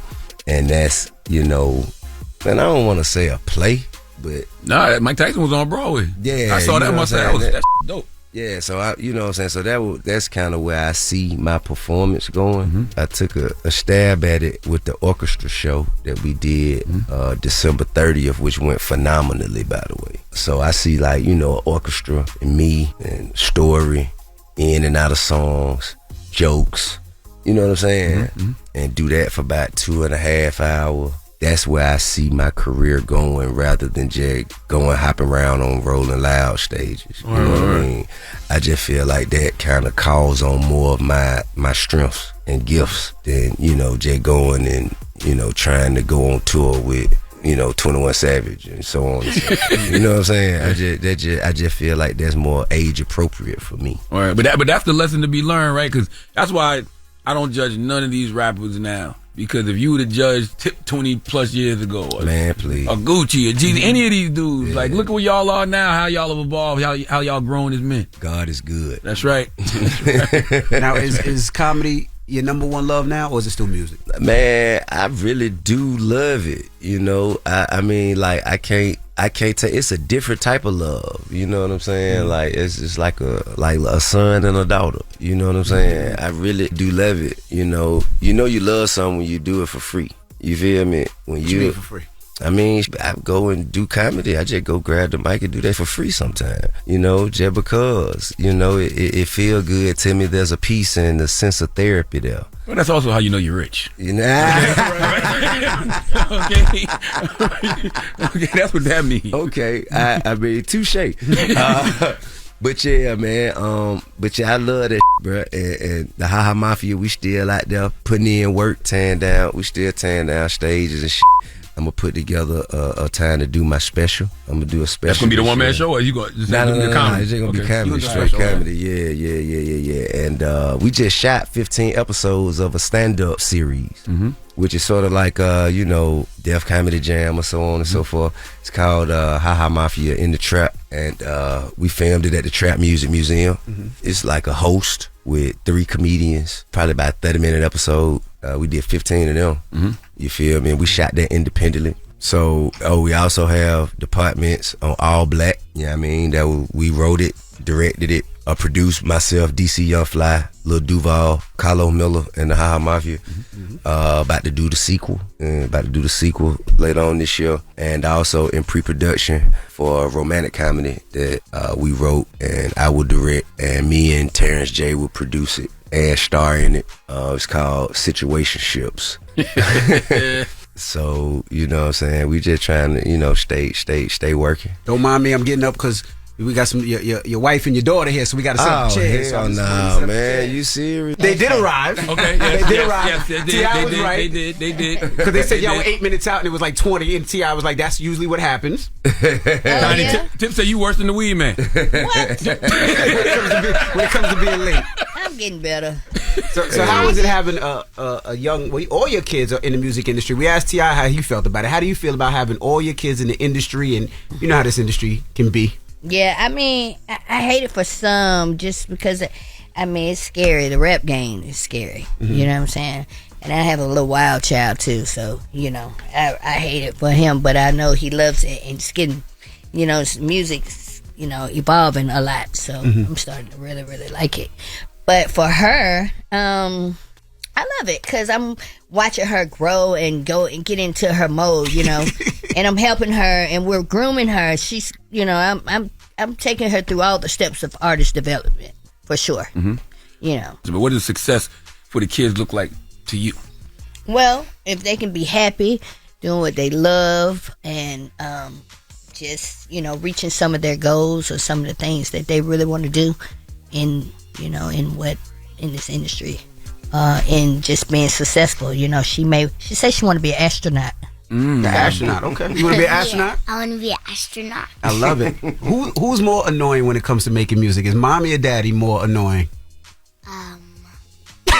And that's, and I don't want to say a play, but... Nah, Mike Tyson was on Broadway. Yeah. I saw that myself. That's dope. Yeah, so you know what I'm saying? So that's kind of where I see my performance going. I took a stab at it with the orchestra show that we did December 30th, which went phenomenally, by the way. So I see an orchestra and me and story, in and out of songs, jokes, You know what I'm saying? And do that for about 2.5 hours. That's where I see my career going, rather than just hopping around on Rolling Loud stages. You know what I mean? I just feel like that kind of calls on more of my strengths and gifts than, just going and, trying to go on tour with, 21 Savage and so on. And so, you know what I'm saying? I just feel like that's more age appropriate for me. All right, but that's the lesson to be learned, right? Because that's why I don't judge none of these rappers now. Because if you would have judged Tip 20 plus years ago, man, please, or Gucci, or Jeezy, any of these dudes, like look at where y'all are now, how y'all have evolved, how y'all grown as men. God is good. That's right. Now, is comedy your number one love now, or is it still music? Man, I really do love it. I mean, like I can't tell. It's a different type of love. You know what I'm saying? Like it's just like a son and a daughter. You know what I'm saying? I really do love it. You love something when you do it for free. You feel me? When What you mean for free? I mean, I go and do comedy. I just go grab the mic and do that for free sometimes. Just because, it feel good to me. There's a peace and a sense of therapy there. Well, that's also how you know you're rich. Okay. Okay, that's what that means. Okay, I mean, touche. But yeah, man. But yeah, I love that, bro. And the Ha Ha Mafia, we still out there putting in work, tearing down. We still tearing down stages and shit. I'm gonna put together a time to do my special. I'm gonna do a special. That's gonna be the one man show, or you gonna just no, comedy? It's just gonna be comedy, straight comedy. Yeah. And we just shot 15 episodes of a stand-up series, which is sort of like Def Comedy Jam or so on and so forth. It's called Ha Ha Mafia in the Trap, and we filmed it at the Trap Music Museum. It's like a host with 3 comedians, probably about 30-minute episode. We did 15 of them. You feel me? We shot that independently. So, we also have departments on All Black. You know what I mean? That we wrote it, directed it, produced myself, DC Young Fly, Lil Duval, Carlo Miller, and the Ha Ha Mafia. About to do the sequel. Later on this year. And also in pre-production for a romantic comedy that we wrote and I will direct, and me and Terrence J will produce it and star in it. It's called Situationships. So, you know what I'm saying? We just trying to, stay working. Don't mind me, I'm getting up because we got some your wife and your daughter here, so we got to set up chairs. Hell no, man. You serious? They did arrive. Okay, yes, they did arrive. Yes, they did. Because they said y'all were 8 minutes out and it was like 20, and T.I. was like, that's usually what happens. Tip said you worse than the weed man. What? when it comes to being late. I'm getting better. So how was it having a young, all your kids are in the music industry? We asked T.I. how he felt about it. How do you feel about having all your kids in the industry, and you know how this industry can be? Yeah, I mean, I hate it for some just because, it's scary. The rap game is scary. You know what I'm saying? And I have a little wild child too, so, I hate it for him, but I know he loves it, and it's getting, music's, evolving a lot, so I'm starting to really, really like it. But for her, I love it because I'm watching her grow and go and get into her mode, and I'm helping her and we're grooming her. She's, I'm taking her through all the steps of artist development for sure. But what does success for the kids look like to you? Well, if they can be happy doing what they love and just, reaching some of their goals or some of the things that they really want to do in this industry. And just being successful, she says she want to be an astronaut. An astronaut, okay. You want to be an astronaut? Yeah, I want to be an astronaut. I love it. Who's more annoying when it comes to making music? Is mommy or daddy more annoying?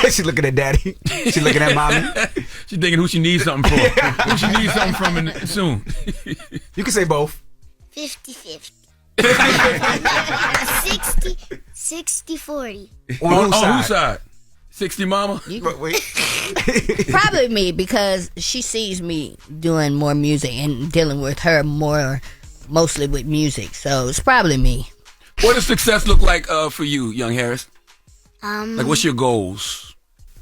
She's looking at daddy. She's looking at mommy. She's thinking who she needs something for. Who she needs something from soon. You can say both. 50-50. 60-40. On whose side? 60 mama? Probably me, because she sees me doing more music and dealing with her mostly with music. So it's probably me. What does success look like for you, young Harris? What's your goals?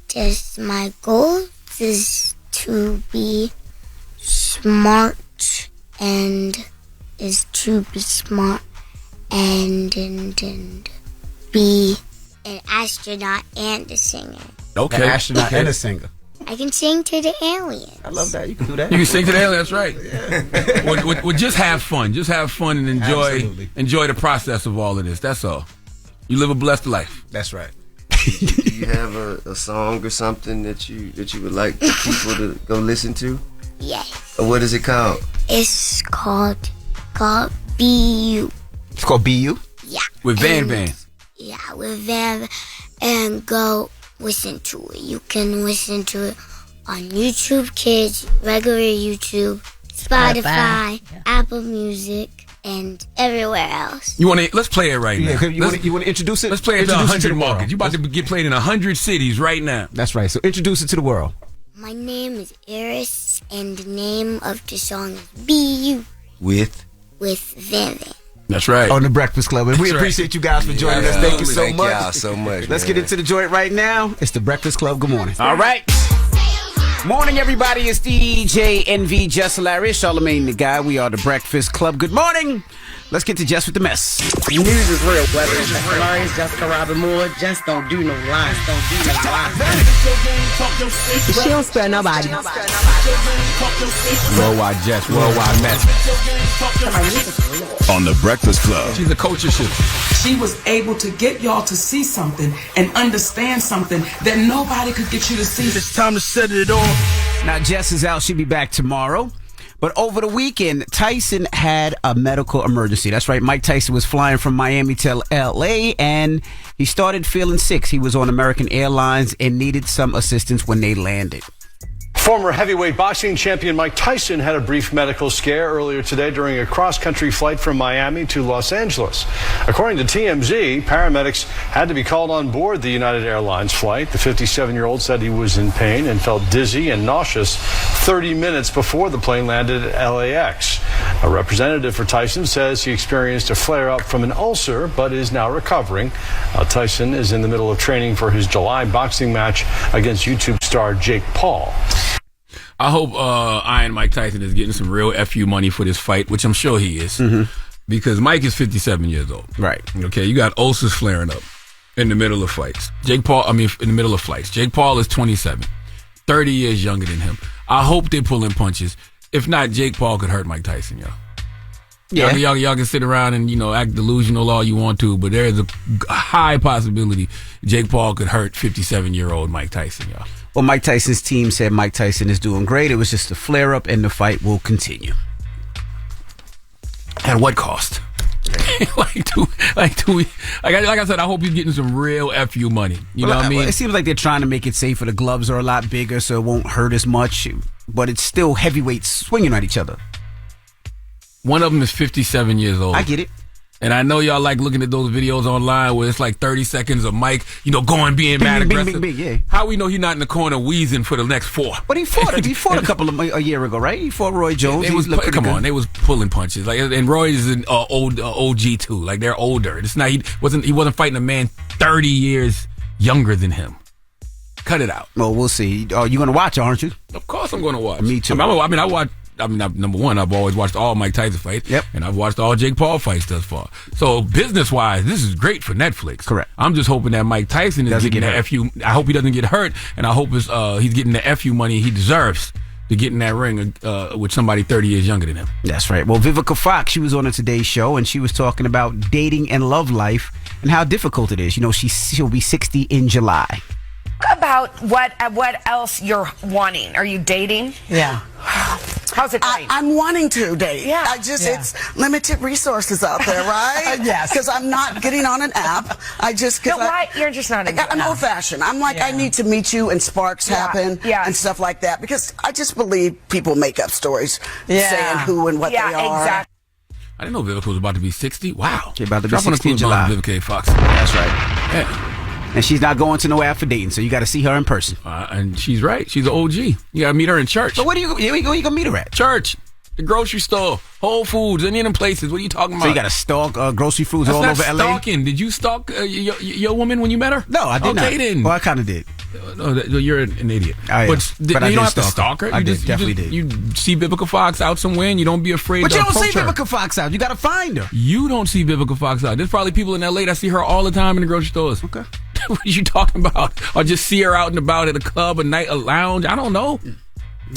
Just my goal is to be smart and be an astronaut and a singer. Okay. An astronaut and a singer. I can sing to the aliens. I love that. You can do that. You can sing to the aliens. That's right. Yeah. well, just have fun. Just have fun and enjoy the process of all of this. That's all. You live a blessed life. That's right. Do you have a song or something that you would like people to go listen to? Yes. What is it called? It's called BU. It's called BU? Yeah. With Van Van. Yeah, with Van. And go listen to it. You can listen to it on YouTube Kids, regular YouTube, Spotify, Apple Music, and everywhere else. Let's play it right now. You want to introduce it? Let's play it to 100 markets. You're about to get played in 100 cities right now. That's right. So introduce it to the world. My name is Arce, and the name of the song is BU. With Van Van. That's right. On the Breakfast Club. And we appreciate you guys for joining us. Thank you so much. Thank y'all so much. Let's get into the joint right now. It's the Breakfast Club. Good morning. All right. Morning, everybody. It's DJ NV, Jess Hilarious, Charlamagne the Guy. We are the Breakfast Club. Good morning. Let's get to Jess with the Mess. News is real, whether it's Jess Hilarious, Jessica Robin Moore, just don't do no lies, She don't spare nobody. Worldwide Jess, worldwide Mess. On the Breakfast Club. She's a culture shifter. She was able to get y'all to see something and understand something that nobody could get you to see. It's time to set it off. Now, Jess is out. She'll be back tomorrow. But over the weekend, Tyson had a medical emergency. That's right. Mike Tyson was flying from Miami to L.A. and he started feeling sick. He was on American Airlines and needed some assistance when they landed. Former heavyweight boxing champion Mike Tyson had a brief medical scare earlier today during a cross-country flight from Miami to Los Angeles. According to TMZ, paramedics had to be called on board the United Airlines flight. The 57-year-old said he was in pain and felt dizzy and nauseous 30 minutes before the plane landed at LAX. A representative for Tyson says he experienced a flare-up from an ulcer but is now recovering. Tyson is in the middle of training for his July boxing match against YouTube star Jake Paul. I hope Iron Mike Tyson is getting some real FU money for this fight, which I'm sure he is. Mm-hmm. Because Mike is 57 years old. Right. Okay, you got ulcers flaring up in the middle of fights. In the middle of flights. Jake Paul is 27, 30 years younger than him. I hope they're pulling punches. If not, Jake Paul could hurt Mike Tyson, y'all. Yeah. Y'all can sit around and, act delusional all you want to, but there is a high possibility Jake Paul could hurt 57-year-old Mike Tyson, y'all. Well, Mike Tyson's team said Mike Tyson is doing great. It was just a flare-up, and the fight will continue. At what cost? like I said, I hope he's getting some real FU money. You know what I mean? It seems like they're trying to make it safer. The gloves are a lot bigger, so it won't hurt as much. But it's still heavyweights swinging at each other. One of them is 57 years old. I get it. And I know y'all like looking at those videos online where it's like 30 seconds of Mike, going, being mad aggressive. Bing, yeah. How we know he's not in the corner wheezing for the next 4? But he fought a year ago, right? He fought Roy Jones. They was pulling punches. And Roy is an old OG too. Like, they're older. It's not he wasn't fighting a man 30 years younger than him. Cut it out. Well, we'll see. You're gonna watch, aren't you? Of course, I'm gonna watch. Me too. Number one, I've always watched all Mike Tyson fights. Yep. And I've watched all Jake Paul fights thus far. So business-wise, this is great for Netflix. Correct. I'm just hoping that Mike Tyson is getting the FU. I hope he doesn't get hurt, and I hope he's getting the FU money he deserves to get in that ring with somebody 30 years younger than him. That's right. Well, Vivica Fox, she was on the Today Show, and she was talking about dating and love life and how difficult it is. She'll be 60 in July. About what else you're wanting. Are you dating? Yeah. How's it going? I'm wanting to date. Yeah. It's limited resources out there, right? Yes. Because I'm not getting on an app. You're just not into I'm old fashioned. I'm like, I need to meet you and sparks happen and stuff like that. Because I just believe people make up stories saying who and what they are. Exactly. I didn't know Vivica was about to be 60. Wow. She's about to be 60 in July. Vivica Fox. That's right. Yeah. And she's not going to no app for dating, so you got to see her in person. And she's right. She's an OG. You got to meet her in church. But where you going to meet her at? Church. The grocery store. Whole Foods. Any of them places. What are you talking about? So you got to stalk grocery foods all over LA? Stalking. Did you stalk your woman when you met her? No, I did not. Then. Well, I kind of did. No, you're an idiot. But you don't have to stalk her. I definitely did. You see Vivica Fox out somewhere and you don't be afraid to approach her. But you don't see Vivica Fox out. You got to find her. You don't see Vivica Fox out. There's probably people in LA that see her all the time in the grocery stores. Okay. What are you talking about? Or just see her out and about at a club, a night, a lounge? I don't know.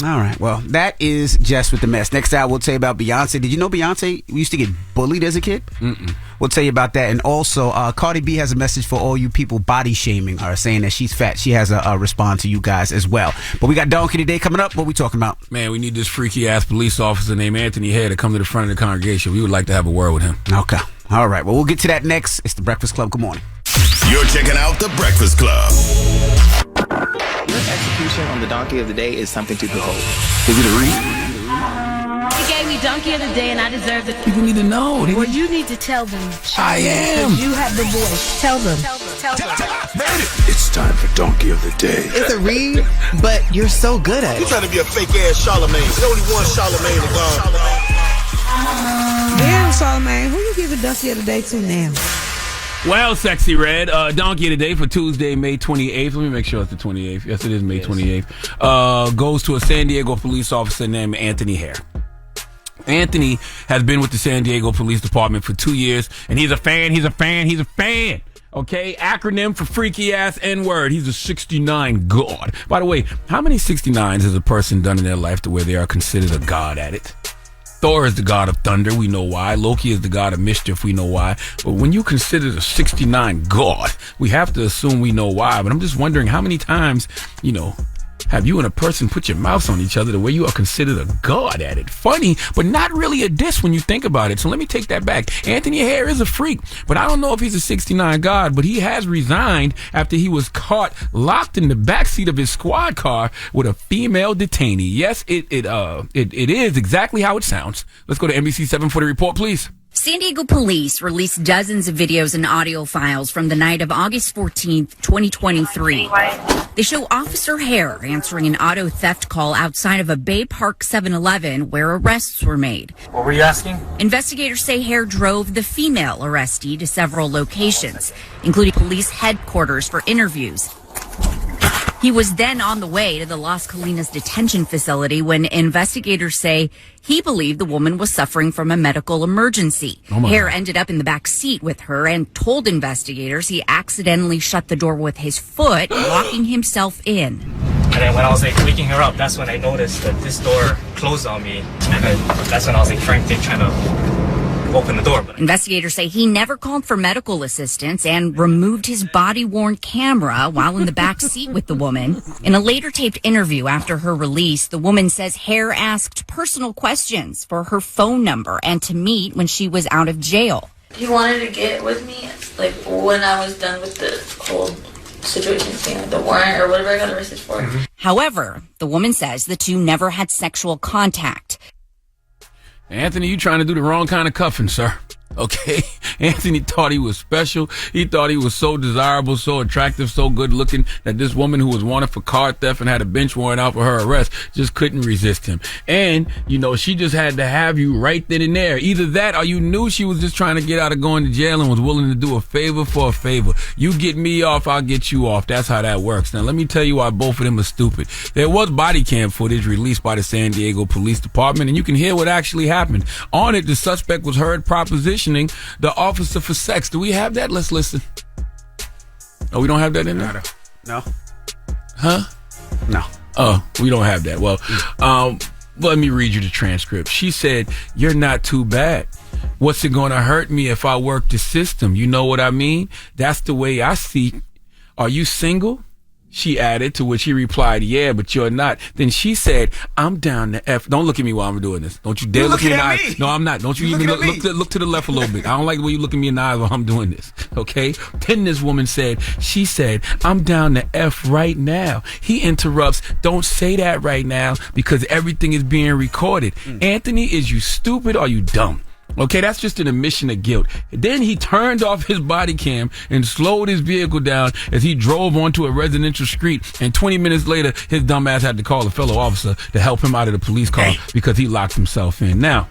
All right. Well, that is Jess with the Mess. Next time, we'll tell you about Beyonce. Did you know Beyonce used to get bullied as a kid? Mm-mm. We'll tell you about that. And also, Cardi B has a message for all you people body shaming her, saying that she's fat. She has a response to you guys as well. But we got Donkey Today coming up. What we talking about? Man, we need this freaky-ass police officer named Anthony Hare to come to the front of the congregation. We would like to have a word with him. Okay. All right. Well, we'll get to that next. It's The Breakfast Club. Good morning. You're checking out The Breakfast Club. Your execution on the Donkey of the Day is something to behold. Is it a read? He gave me Donkey of the Day, and I deserve it. People need to know. Well, you need to tell them. I am. You have the voice. Tell them. Tell them. It's time for Donkey of the Day. It's a read, but you're so good at it. You're trying to be a fake ass Charlamagne. There's only one Charlamagne to go. Damn, Charlamagne, who you giving Donkey of the Day to now? Well, Sexy Red, Donkey of the Day for Tuesday, May 28th. Let me make sure it's the 28th. Yes, it is May 28th. Goes to a San Diego police officer named Anthony Hare. Anthony has been with the San Diego Police Department for 2 years, and he's a fan. Okay? Acronym for freaky ass N-word. He's a 69 god. By the way, how many 69s has a person done in their life to where they are considered a god at it? Thor is the god of thunder, we know why. Loki is the god of mischief, we know why. But when you consider the 69 god, we have to assume we know why. But I'm just wondering how many times, have you and a person put your mouths on each other the way you are considered a god at it? Funny, but not really a diss when you think about it. So let me take that back. Anthony Hare is a freak, but I don't know if he's a 69 god, but he has resigned after he was caught locked in the backseat of his squad car with a female detainee. Yes, it is exactly how it sounds. Let's go to NBC7 for the report, please. San Diego police released dozens of videos and audio files from the night of August 14th, 2023. They show Officer Hare answering an auto theft call outside of a Bay Park 7-Eleven where arrests were made. What were you asking? Investigators say Hare drove the female arrestee to several locations, including police headquarters for interviews. He was then on the way to the Las Colinas detention facility when investigators say he believed the woman was suffering from a medical emergency. Hare ended up in the back seat with her and told investigators he accidentally shut the door with his foot, locking himself in. And then when I was waking her up, that's when I noticed that this door closed on me. And then that's when I was frantic trying to open the door. Investigators say he never called for medical assistance and removed his body-worn camera while in the back seat with the woman. In a later taped interview after her release, the woman says Hare asked personal questions for her phone number and to meet when she was out of jail. He wanted to get with me, when I was done with the whole situation thing, the warrant or whatever I got arrested for. However, the woman says the two never had sexual contact. Anthony, you trying to do the wrong kind of cuffing, sir. Okay? Anthony thought he was special. He thought he was so desirable, so attractive, so good looking that this woman who was wanted for car theft and had a bench warrant out for her arrest just couldn't resist him. And, she just had to have you right then and there. Either that or you knew she was just trying to get out of going to jail and was willing to do a favor for a favor. You get me off, I'll get you off. That's how that works. Now, let me tell you why both of them are stupid. There was body cam footage released by the San Diego Police Department, and you can hear what actually happened. On it, the suspect was heard propositioning the officer for sex. Do we have that? Let's listen. Oh, we don't have that in there? No. Huh? No. Oh, we don't have that. Well, let me read you the transcript. She said, "You're not too bad. What's it going to hurt me if I work the system? You know what I mean? That's the way I see. Are you single?" She added, to which he replied, "Yeah, but you're not." Then she said, "I'm down to F." Don't look at me while I'm doing this. Don't you dare look me in the eye. No, I'm not. Don't you even look to the left a little bit. I don't like the way you look at me in the eye while I'm doing this. Okay? Then this woman said, "I'm down to F right now." He interrupts, "Don't say that right now because everything is being recorded." Anthony, is you stupid or you dumb? Okay, that's just an admission of guilt. Then he turned off his body cam and slowed his vehicle down as he drove onto a residential street. And 20 minutes later, his dumb ass had to call a fellow officer to help him out of the police car because he locked himself in. Now,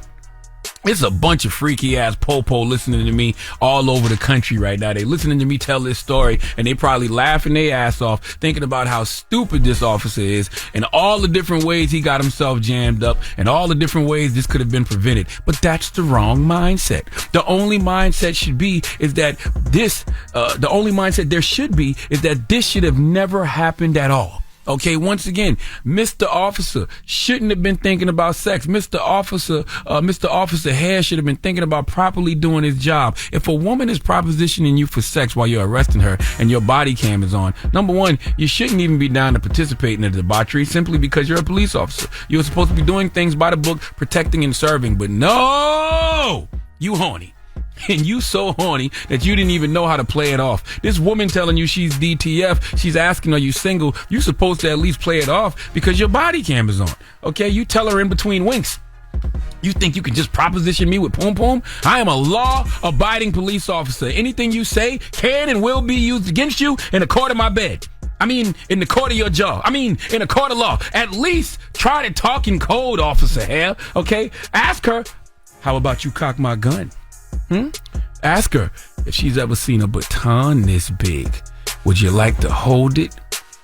It's a bunch of freaky ass po-po listening to me all over the country right now. They listening to me tell this story, and they probably laughing their ass off, thinking about how stupid this officer is and all the different ways he got himself jammed up and all the different ways this could have been prevented. But that's the wrong mindset. The only mindset should be is that the only mindset there should be is that this should have never happened at all. Okay, once again, Mr. Officer shouldn't have been thinking about sex. Mr. Officer Hare should have been thinking about properly doing his job. If a woman is propositioning you for sex while you're arresting her and your body cam is on, number one, you shouldn't even be down to participate in the debauchery simply because you're a police officer. You're supposed to be doing things by the book, protecting and serving, but no, you horny. And you so horny that you didn't even know how to play it off. This woman telling you she's DTF, she's asking, are you single? You supposed to at least play it off because your body cam is on. Okay, you tell her in between winks. You think you can just proposition me with poom poom? I am a law-abiding police officer. Anything you say can and will be used against you in the court of my bed. I mean, in the court of your jaw. I mean, in the court of law. At least try to talk in code, Officer Hare. Okay? Ask her, how about you cock my gun? Ask her if she's ever seen a baton this big. Would you like to hold it?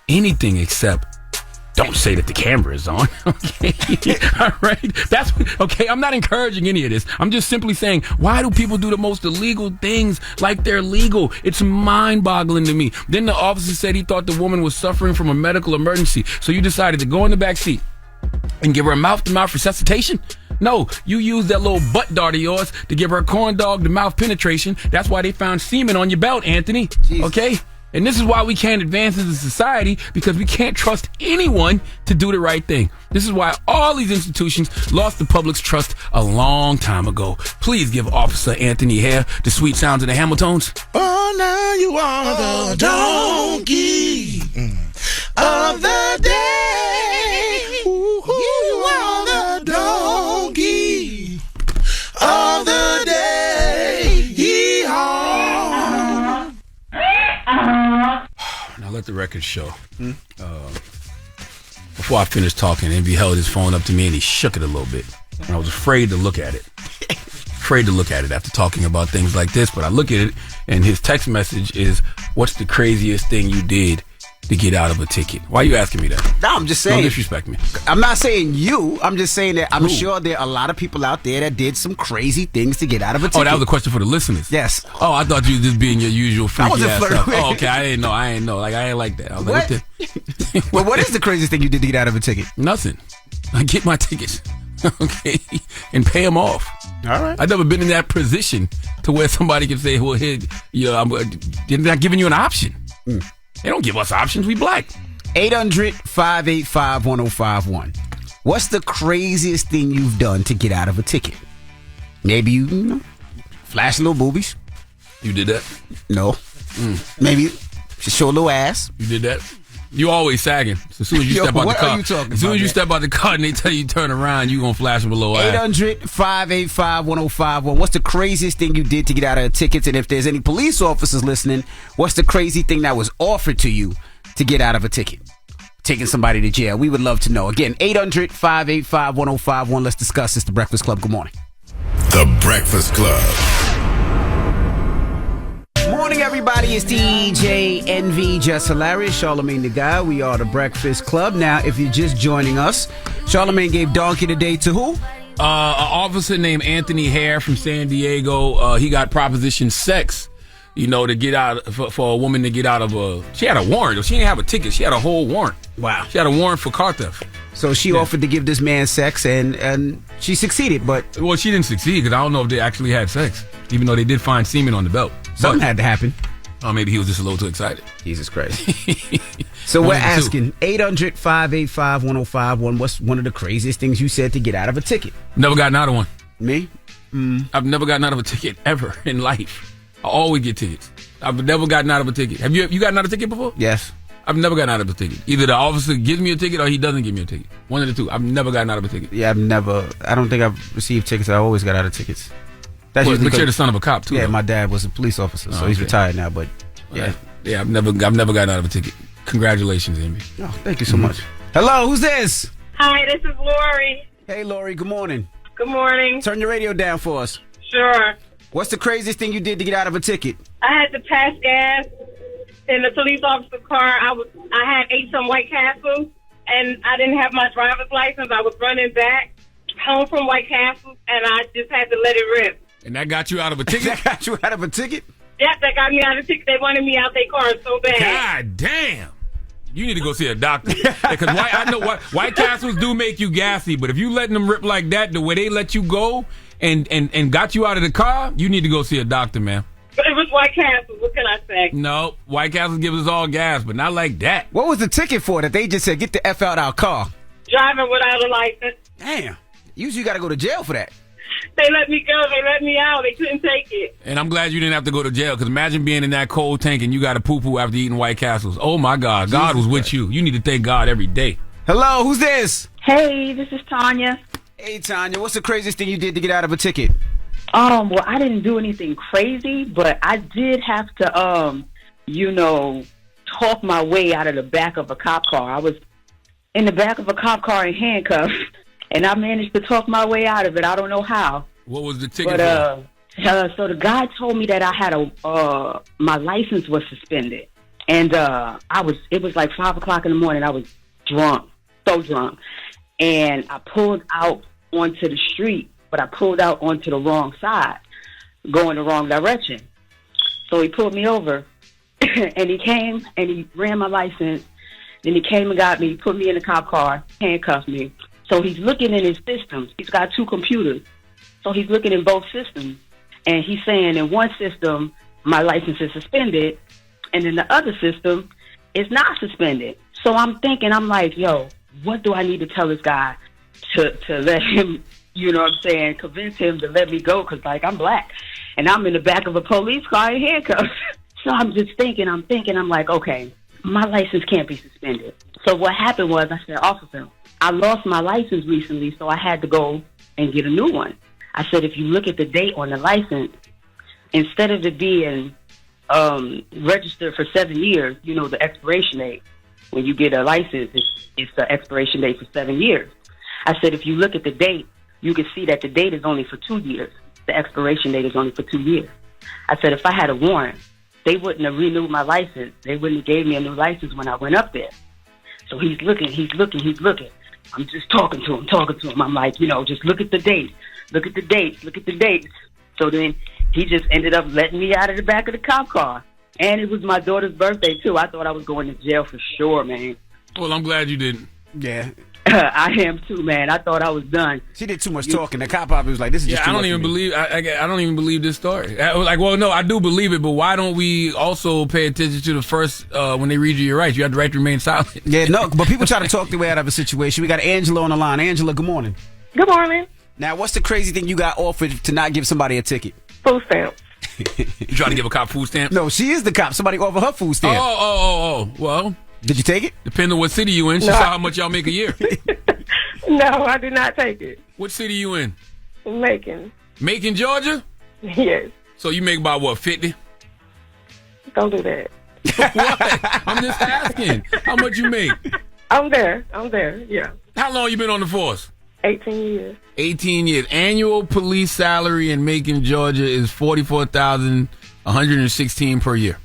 Anything except don't say that the camera is on. Okay. All right. Okay. I'm not encouraging any of this. I'm just simply saying, why do people do the most illegal things like they're legal? It's mind boggling to me. Then the officer said he thought the woman was suffering from a medical emergency. So you decided to go in the back seat and give her a mouth-to-mouth resuscitation? No, you used that little butt dart of yours to give her corn dog to mouth penetration. That's why they found semen on your belt, Anthony. Jesus. Okay? And this is why we can't advance as a society, because we can't trust anyone to do the right thing. This is why all these institutions lost the public's trust a long time ago. Please give Officer Anthony Hare the sweet sounds of the Hamiltones. Oh, now you are the donkey of the day. Ooh, you are the donkey of the day. Yee-haw. Now let the record show. Before I finished talking, Envy held his phone up to me and he shook it a little bit. And I was afraid to look at it. Afraid to look at it after talking about things like this. But I look at it and his text message is, what's the craziest thing you did to get out of a ticket? Why are you asking me that? No, I'm just saying. Don't disrespect me. I'm not saying you. I'm just saying that I'm sure there are a lot of people out there that did some crazy things to get out of a ticket. Oh, that was a question for the listeners? Yes. Oh, I thought you were just being your usual freaky ass stuff. With. Oh, okay. I ain't know. Like, I ain't like that. I was what? Like, well, what is the craziest thing you did to get out of a ticket? Nothing. I get my tickets. Okay. And pay them off. All right. I've never been in that position to where somebody can say, well, here, they're not giving you an option. They don't give us options. We black. 800-585-1051. What's the craziest thing you've done to get out of a ticket? Maybe you flash little boobies. You did that? No. Maybe show a little ass. You did that? You always sagging. So as soon as you step out the car, are you talking about, as soon as you step out the car and they tell you turn around, you gonna flash them a little ass. 800-585-1051. What's the craziest thing you did to get out of tickets? And if there's any police officers listening, what's the crazy thing that was offered to you to get out of a ticket? Taking somebody to jail. We would love to know. Again, 800-585-1051. Let's discuss this. The Breakfast Club. Good morning. The Breakfast Club. Morning, everybody. It's DJ Envy, Jess Hilarious, Charlamagne the Guy. We are the Breakfast Club. Now, if you're just joining us, Charlamagne gave Donkey today to who? An officer named Anthony Hare from San Diego. He got proposition sex, to get out, for a woman to get out of she had a warrant. She didn't have a ticket. She had a whole warrant. Wow. She had a warrant for car theft. So she offered to give this man sex, and she succeeded, but... Well, she didn't succeed, because I don't know if they actually had sex, even though they did find semen on the belt. Something had to happen. Oh, maybe he was just a little too excited. Jesus Christ. So we're asking, 800-585-1051, what's one of the craziest things you said to get out of a ticket? Never gotten out of one. Me? I've never gotten out of a ticket ever in life. I always get tickets. I've never gotten out of a ticket. Have you gotten out of a ticket before? Yes. I've never gotten out of a ticket. Either the officer gives me a ticket or he doesn't give me a ticket. One of the two. I've never gotten out of a ticket. Yeah, I don't think I've received tickets. I always got out of tickets. But you're the son of a cop too. Yeah, though. my dad was a police officer, so he's retired now. But yeah, I've never gotten out of a ticket. Congratulations, Amy. Oh, thank you so much. Hello, who's this? Hi, this is Lori. Hey, Lori. Good morning. Good morning. Turn your radio down for us. Sure. What's the craziest thing you did to get out of a ticket? I had to pass gas in the police officer's car. I had ate some White Castle, and I didn't have my driver's license. I was running back home from White Castle, and I just had to let it rip. And that got you out of a ticket? That got you out of a ticket? Yep, that got me out of the ticket. They wanted me out their car so bad. God damn. You need to go see a doctor. Because I know White Castles do make you gassy, but if you letting them rip like that, the way they let you go and got you out of the car, you need to go see a doctor, man. But it was White Castle. What can I say? No, White Castles gives us all gas, but not like that. What was the ticket for that they just said, get the F out our car? Driving without a license. Damn. Usually you got to go to jail for that. They let me go. They let me out. They couldn't take it. And I'm glad you didn't have to go to jail, because imagine being in that cold tank and you got to poo-poo after eating White Castles. Oh, my God. God was with you. You need to thank God every day. Hello, who's this? Hey, this is Tanya. Hey, Tanya. What's the craziest thing you did to get out of a ticket? Well, I didn't do anything crazy, but I did have to, talk my way out of the back of a cop car. I was in the back of a cop car in handcuffs, and I managed to talk my way out of it. I don't know how. What was the ticket for? So the guy told me that I had my license was suspended, and it was like 5 o'clock in the morning. I was drunk, so drunk, and I pulled out onto the street, but I pulled out onto the wrong side, going the wrong direction. So he pulled me over, and he came and he ran my license. Then he came and got me, put me in the cop car, handcuffed me. So he's looking in his systems. He's got 2 computers. So he's looking in both systems. And he's saying in one system, my license is suspended, and in the other system, it's not suspended. So I'm thinking, I'm like, yo, what do I need to tell this guy to let him, convince him to let me go? Because, I'm black, and I'm in the back of a police car in handcuffs. So I'm just thinking, I'm like, okay, my license can't be suspended. So what happened was I said, officer, I lost my license recently, so I had to go and get a new one. I said, if you look at the date on the license, instead of it being registered for 7 years, the expiration date, when you get a license, it's the expiration date for 7 years. I said, if you look at the date, you can see that the date is only for 2 years. The expiration date is only for 2 years. I said, if I had a warrant, they wouldn't have renewed my license. They wouldn't have gave me a new license when I went up there. So he's looking. I'm just talking to him. I'm like, just look at the date. Look at the dates. So then he just ended up letting me out of the back of the cop car. And it was my daughter's birthday, too. I thought I was going to jail for sure, man. Well, I'm glad you didn't. Yeah. I am, too, man. I thought I was done. She did too much talking. The cop was like, this is just too much. I don't even believe this story. I do believe it, but why don't we also pay attention to the first, when they read you your rights? You have the right to remain silent. Yeah, no, but people try to talk their way out of a situation. We got Angela on the line. Angela, good morning. Good morning. Now, what's the crazy thing you got offered to not give somebody a ticket? Food stamps. You trying to give a cop food stamps? No, she is the cop. Somebody offered her food stamp. Oh. Well, did you take it? Depending on what city you in. She saw how much y'all make a year. No, I did not take it. What city you in? Macon. Macon, Georgia? Yes. So you make about, what, 50? Don't do that. What? I'm just asking. How much you make? I'm there, yeah. How long you been on the force? 18 years. 18 years. Annual police salary in Macon, Georgia is $44,116 per year.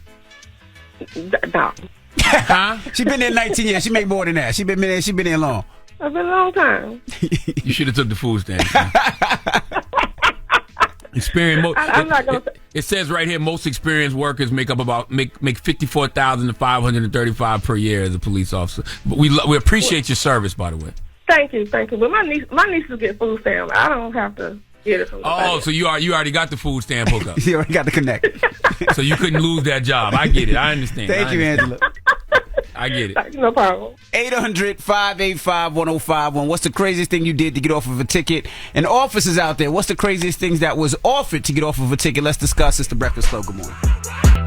No. Huh? She been there 19 years. She make more than that. She been there long. I've been a long time. You should have took the food stamps. I'm not gonna. It says right here, most experienced workers make $54,535 per year as a police officer. But we appreciate your service, by the way. Thank you. But my nieces get food stamps. I don't have to get it from nobody. Oh, so you already got the food stamp hookup. You already got the connect. So you couldn't lose that job. I get it. I understand. Thank you, Angela. I get it. No problem. 800-585-1051. What's the craziest thing you did to get off of a ticket? And officers out there, what's the craziest things that was offered to get off of a ticket? Let's discuss. It's the Breakfast Club. Good morning.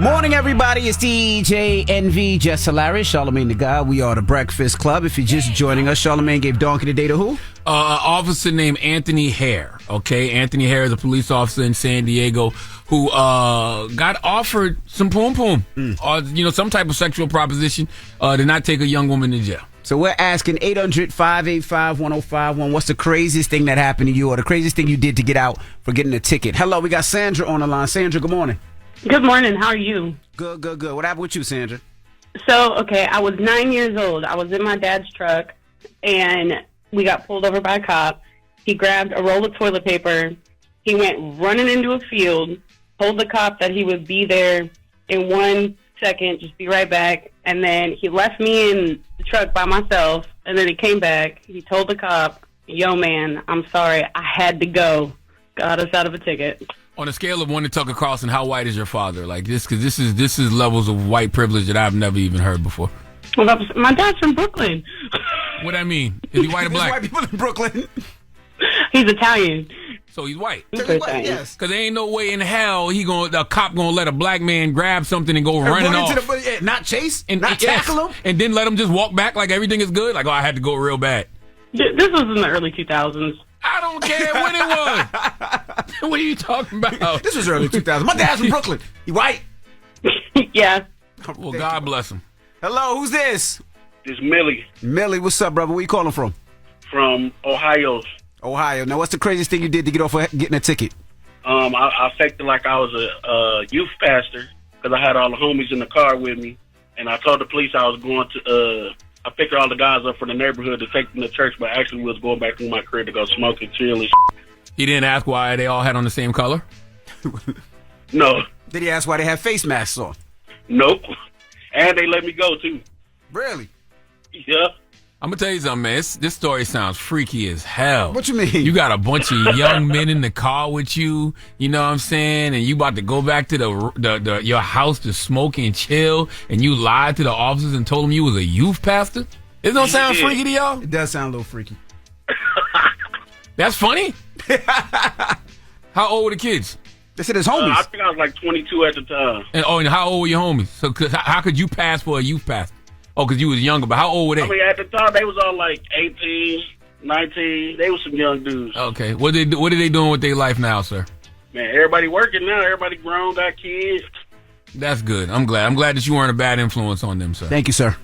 Morning, everybody. It's DJ NV, Jess Hilarious, Charlamagne the God. We are the Breakfast Club. If you're just joining us, Charlamagne gave Donkey today to who? Officer named Anthony Hare. Okay, Anthony Hare is a police officer in San Diego who got offered some poom poom, or some type of sexual proposition to not take a young woman to jail. So we're asking 800-585-1051. What's the craziest thing that happened to you or the craziest thing you did to get out for getting a ticket? Hello, we got Sandra on the line. Sandra, good morning. Good morning. How are you? Good. What happened with you, Sandra? So, okay, I was 9 years old. I was in my dad's truck, and we got pulled over by a cop. He grabbed a roll of toilet paper. He went running into a field, told the cop that he would be there in 1 second, just be right back. And then he left me in the truck by myself, and then he came back. He told the cop, yo, man, I'm sorry. I had to go. Got us out of a ticket. On a scale of 1 to Tucker Carlson, how white is your father? Like this, because this is levels of white privilege that I've never even heard before. Well, my dad's from Brooklyn. What I mean? Is he white or black? There's white people in Brooklyn. He's Italian. So he's white. Yes. Because there ain't no way in hell a cop gonna let a black man grab something and go running off. Not chase, and not tackle him, and then let him just walk back like everything is good. Like, oh, I had to go real bad. This was in the early 2000s. I don't care when it was. What are you talking about? This was early 2000s. My dad's from Brooklyn. You white? Yeah. Well, God bless him. Hello, who's this? This is Millie. Millie, what's up, brother? Where you calling from? From Ohio. Ohio. Now, what's the craziest thing you did to get off for getting a ticket? I acted like I was a youth pastor because I had all the homies in the car with me, and I told the police I was going to. I picked all the guys up from the neighborhood to take them to church, but actually was going back to my crib to go smoke and chill and He didn't ask why they all had on the same color? No. Did he ask why they have face masks on? Nope. And they let me go, too. Really? Yeah. I'm going to tell you something, man. This story sounds freaky as hell. What you mean? You got a bunch of young men in the car with you, you know what I'm saying? And you about to go back to your house to smoke and chill, and you lied to the officers and told them you was a youth pastor? It don't sound freaky to y'all? It does sound a little freaky. That's funny? How old were the kids? They said his homies. I think I was like 22 at the time. And how old were your homies? So how could you pass for a youth pastor? Oh, because you was younger, but how old were they? I mean, at the time, they was all like 18, 19. They was some young dudes. Okay. What are they doing with their life now, sir? Man, everybody working now. Everybody grown, got kids. That's good. I'm glad that you weren't a bad influence on them, sir. Thank you, sir.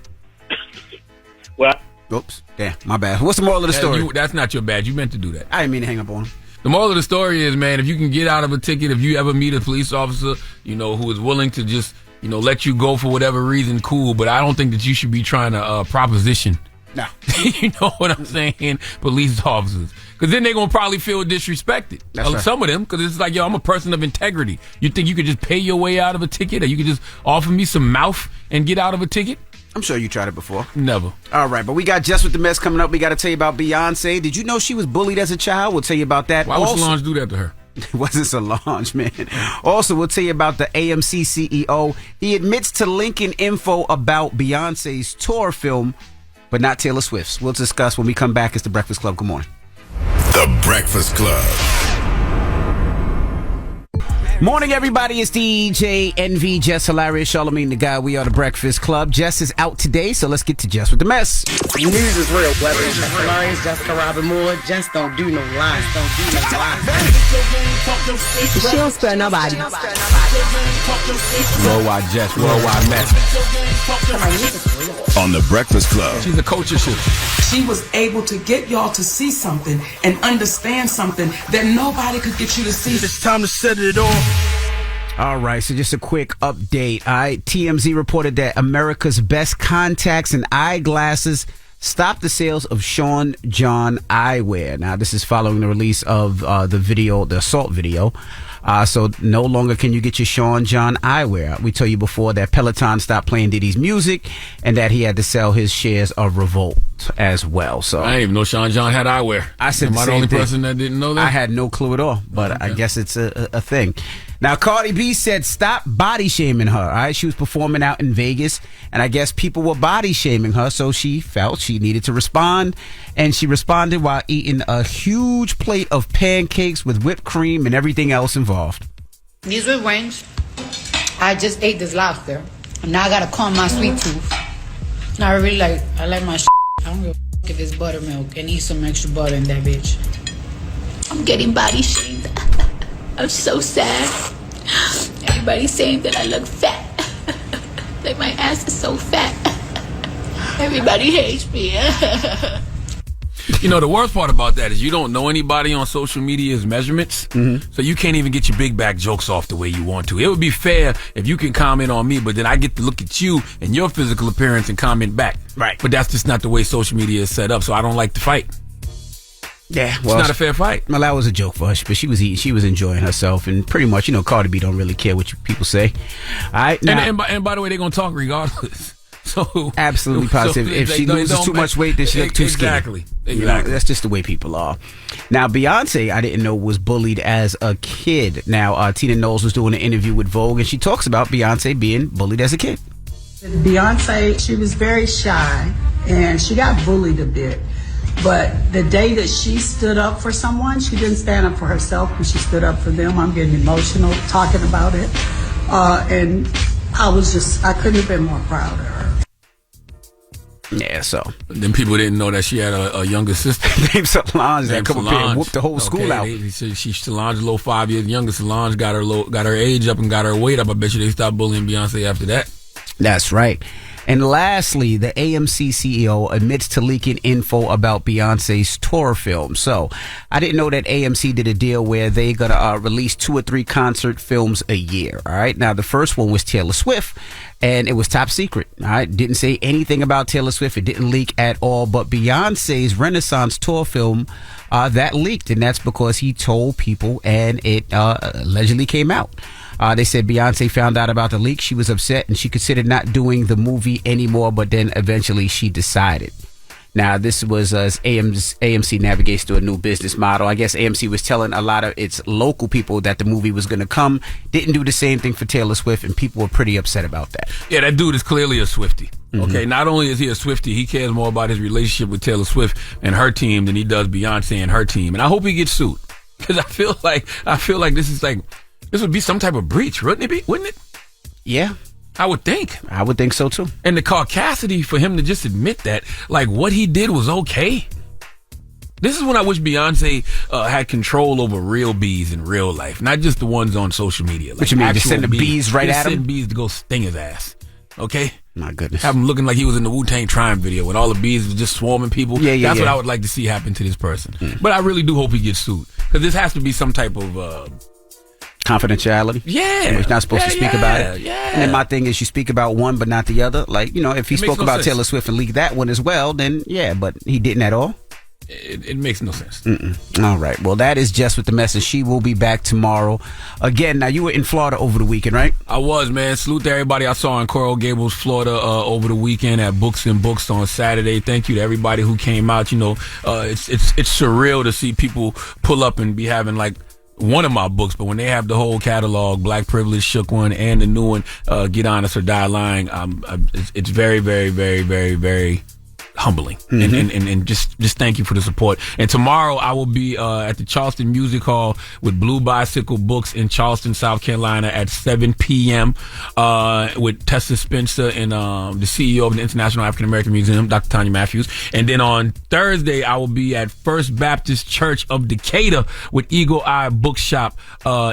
Well. Oops. Damn, my bad. What's the moral of the story? That's not your bad. You meant to do that. I didn't mean to hang up on him. The moral of the story is, man, if you can get out of a ticket, if you ever meet a police officer, who is willing to just, let you go for whatever reason, cool. But I don't think that you should be trying to proposition. No. You know what I'm saying? Police officers. Because then they're going to probably feel disrespected. That's right. Some of them, because it's like, yo, I'm a person of integrity. You think you could just pay your way out of a ticket, or you could just offer me some mouth and get out of a ticket? I'm sure you tried it before. Never. All right, but we got Jess with the Mess coming up. We got to tell you about Beyonce. Did you know she was bullied as a child? We'll tell you about that. Why would Solange do that to her? It wasn't Solange, man. Also, we'll tell you about the AMC CEO. He admits to linking info about Beyonce's tour film, but not Taylor Swift's. We'll discuss when we come back. It's The Breakfast Club. Good morning. The Breakfast Club. Morning, everybody. It's DJ Envy, Jess Hilarious, Charlamagne the Guy. We are The Breakfast Club. Jess is out today, so let's get to Jess with the Mess. News is real. Whether it's Jess Hilarious, Jessica Robin Moore, Jess don't do no lies. She don't spare nobody. Worldwide Jess, worldwide Mess. On The Breakfast Club. She's a culture shift. She was able to get y'all to see something and understand something that nobody could get you to see. It's time to set it off. All right, so just a quick update. TMZ reported that America's Best Contacts and Eyeglasses stopped the sales of Sean John eyewear. Now, this is following the release of the assault video. So no longer can you get your Sean John eyewear. We told you before that Peloton stopped playing Diddy's music and that he had to sell his shares of Revolt as well. So I didn't even know Sean John had eyewear. I said, am I the only person that didn't know that? I had no clue at all, but okay. I guess it's a thing. Now, Cardi B said stop body shaming her. All right, she was performing out in Vegas, and I guess people were body shaming her, so she felt she needed to respond, and she responded while eating a huge plate of pancakes with whipped cream and everything else involved. These were wings. I just ate this lobster, and now I gotta calm my sweet tooth. Now I like my shit. I don't give a fuck if it's buttermilk, and eat some extra butter in that bitch. I'm getting body shamed. I'm so sad. Everybody's saying that I look fat. Like my ass is so fat. Everybody hates me. You know, the worst part about that is you don't know anybody on social media's measurements, so you can't even get your big back jokes off the way you want to. It would be fair if you can comment on me, but then I get to look at you and your physical appearance and comment back. Right. But that's just not the way social media is set up, so I don't like to fight. Yeah, well, it's not a fair fight. Well, that was a joke for her, but she was eating, she was enjoying herself, and pretty much, you know, Cardi B don't really care what people say. All right, now, and by the way, they're gonna talk regardless. So absolutely positive. If she loses too much weight, then she looks too skinny. Exactly. You know, that's just the way people are. Now, Beyonce, I didn't know, was bullied as a kid. Now, Tina Knowles was doing an interview with Vogue, and she talks about Beyonce being bullied as a kid. Beyonce, she was very shy, and she got bullied a bit. But the day that she stood up for someone, she didn't stand up for herself, but she stood up for them. I'm getting emotional talking about it. And I couldn't have been more proud of her. Yeah, so. Then people didn't know that she had a younger sister named Solange that come up here and whooped the whole school out. He said Solange, a little 5 years younger. Solange got her age up and got her weight up. I bet you they stopped bullying Beyonce after that. That's right. And lastly, the AMC CEO admits to leaking info about Beyonce's tour film. So I didn't know that AMC did a deal where they're going to release 2 or 3 concert films a year. All right. Now, the first one was Taylor Swift, and it was top secret. All right. Didn't say anything about Taylor Swift. It didn't leak at all. But Beyonce's Renaissance tour film, that leaked. And that's because he told people, and it allegedly came out. They said Beyonce found out about the leak. She was upset and she considered not doing the movie anymore, but then eventually she decided. Now, this was as AMC navigates through a new business model. I guess AMC was telling a lot of its local people that the movie was going to come. Didn't do the same thing for Taylor Swift, and people were pretty upset about that. Yeah, that dude is clearly a Swiftie. Okay, not only is he a Swiftie, he cares more about his relationship with Taylor Swift and her team than he does Beyonce and her team. And I hope he gets sued, because I feel like this would be some type of breach, wouldn't it? Yeah. I would think. I would think so, too. And the caucasity for him to just admit that, like, what he did was okay. This is when I wish Beyonce had control over real bees in real life, not just the ones on social media. Like, what you mean, just send the bees right at him? Send bees to go sting his ass. Okay? My goodness. Have him looking like he was in the Wu-Tang Triumph video when all the bees was just swarming people. That's what I would like to see happen to this person. But I really do hope he gets sued, because this has to be some type of... confidentiality. Yeah. You're not supposed to speak about it. Yeah. And then my thing is, you speak about one but not the other. Like, you know, if he spoke about Taylor Swift and leaked that one as well, then yeah, but he didn't at all. It makes no sense. All right. Well, that is Jess with the Mess, and she will be back tomorrow. Again, now you were in Florida over the weekend, right? I was, man. Salute to everybody I saw in Coral Gables, Florida over the weekend at Books and Books on Saturday. Thank you to everybody who came out. You know, it's surreal to see people pull up and be having like one of my books, but when they have the whole catalog, Black Privilege, Shook One, and the new one, Get Honest or Die Lying, it's very, very, very, very, very humbling. And just thank you for the support. And tomorrow I will be at the Charleston Music Hall with Blue Bicycle Books in Charleston, South Carolina at 7 p.m. With Tessa Spencer and the CEO of the International African American Museum, Dr. Tanya Matthews. And then on Thursday I will be at First Baptist Church of Decatur with Eagle Eye Bookshop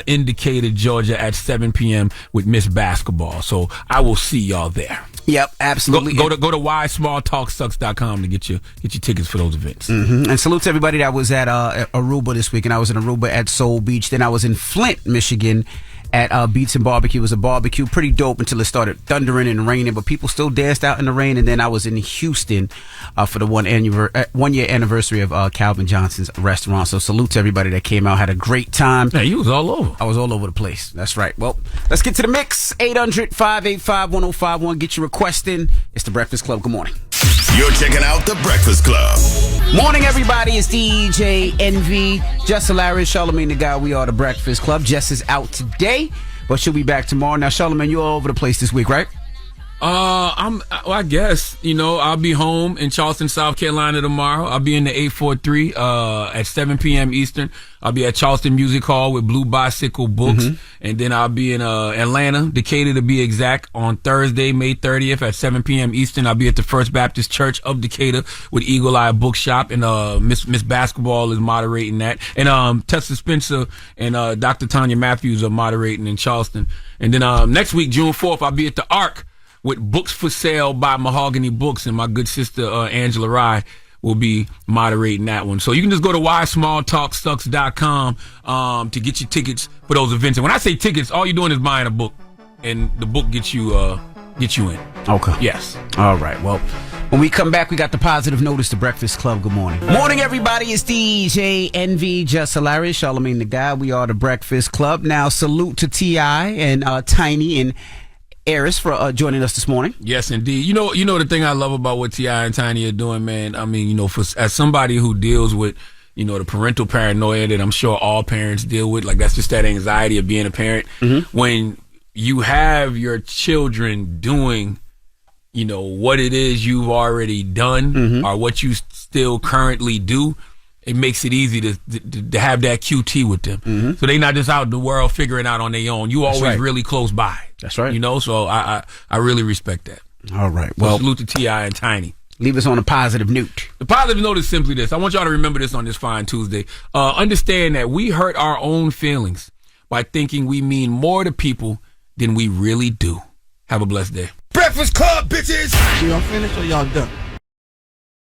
in Decatur, Georgia at 7 p.m. with Miss Basketball. So I will see y'all there. Yep, absolutely. Go to whysmalltalksucks.com to get your tickets for those events. And salute to everybody that was at Aruba this weekend. I was in Aruba at Soul Beach. Then I was in Flint, Michigan at Beats and Barbecue. It was a barbecue, pretty dope until it started thundering and raining, but people still danced out in the rain. And then I was in Houston for the 1 year anniversary of Calvin Johnson's restaurant. So salute to everybody that came out, had a great time. Yeah, you was all over. I was all over the place. That's right. Well, let's get to the mix. 800-585-1051. Get your request in. It's The Breakfast Club. Good morning. You're checking out The Breakfast Club. Morning, everybody. It's DJ Envy, Jess Hilarious, Charlamagne the Guy. We are The Breakfast Club. Jess is out today, but she'll be back tomorrow. Now, Charlamagne, you're all over the place this week, right? I guess, I'll be home in Charleston, South Carolina tomorrow. I'll be in the 843 at 7 p.m. Eastern. I'll be at Charleston Music Hall with Blue Bicycle Books. And then I'll be in Atlanta, Decatur to be exact, on Thursday, May 30th at 7 p.m. Eastern. I'll be at the First Baptist Church of Decatur with Eagle Eye Bookshop, and Miss Basketball is moderating that. And Tessa Spencer and Dr. Tanya Matthews are moderating in Charleston. And then next week, June 4th, I'll be at the Arc with Books for Sale by Mahogany Books, and my good sister Angela Rye will be moderating that one. So you can just go to whysmalltalksucks.com to get your tickets for those events. And when I say tickets, all you're doing is buying a book, and the book gets you in. Okay. Yes. All right. Well, when we come back, we got the positive notice to Breakfast Club. Good morning. Morning, everybody. It's DJ Envy, Jess Hilarious, Charlamagne the Guy. We are the Breakfast Club. Now, salute to T.I. and Tiny and Arce for joining us this morning. Yes, indeed. You know the thing I love about what T.I. and Tiny are doing, man. I mean, as somebody who deals with, the parental paranoia that I'm sure all parents deal with, like that's just that anxiety of being a parent. Mm-hmm. When you have your children doing, what it is you've already done, mm-hmm. or what you still currently do, it makes it easy to have that QT with them. Mm-hmm. So they're not just out in the world figuring out on their own. You always really close by. That's right. So I really respect that. All right. Well, salute to T.I. and Tiny. Leave us on a positive note. The positive note is simply this. I want y'all to remember this on this fine Tuesday. Understand that we hurt our own feelings by thinking we mean more to people than we really do. Have a blessed day. Breakfast Club, bitches! Y'all finished or y'all done?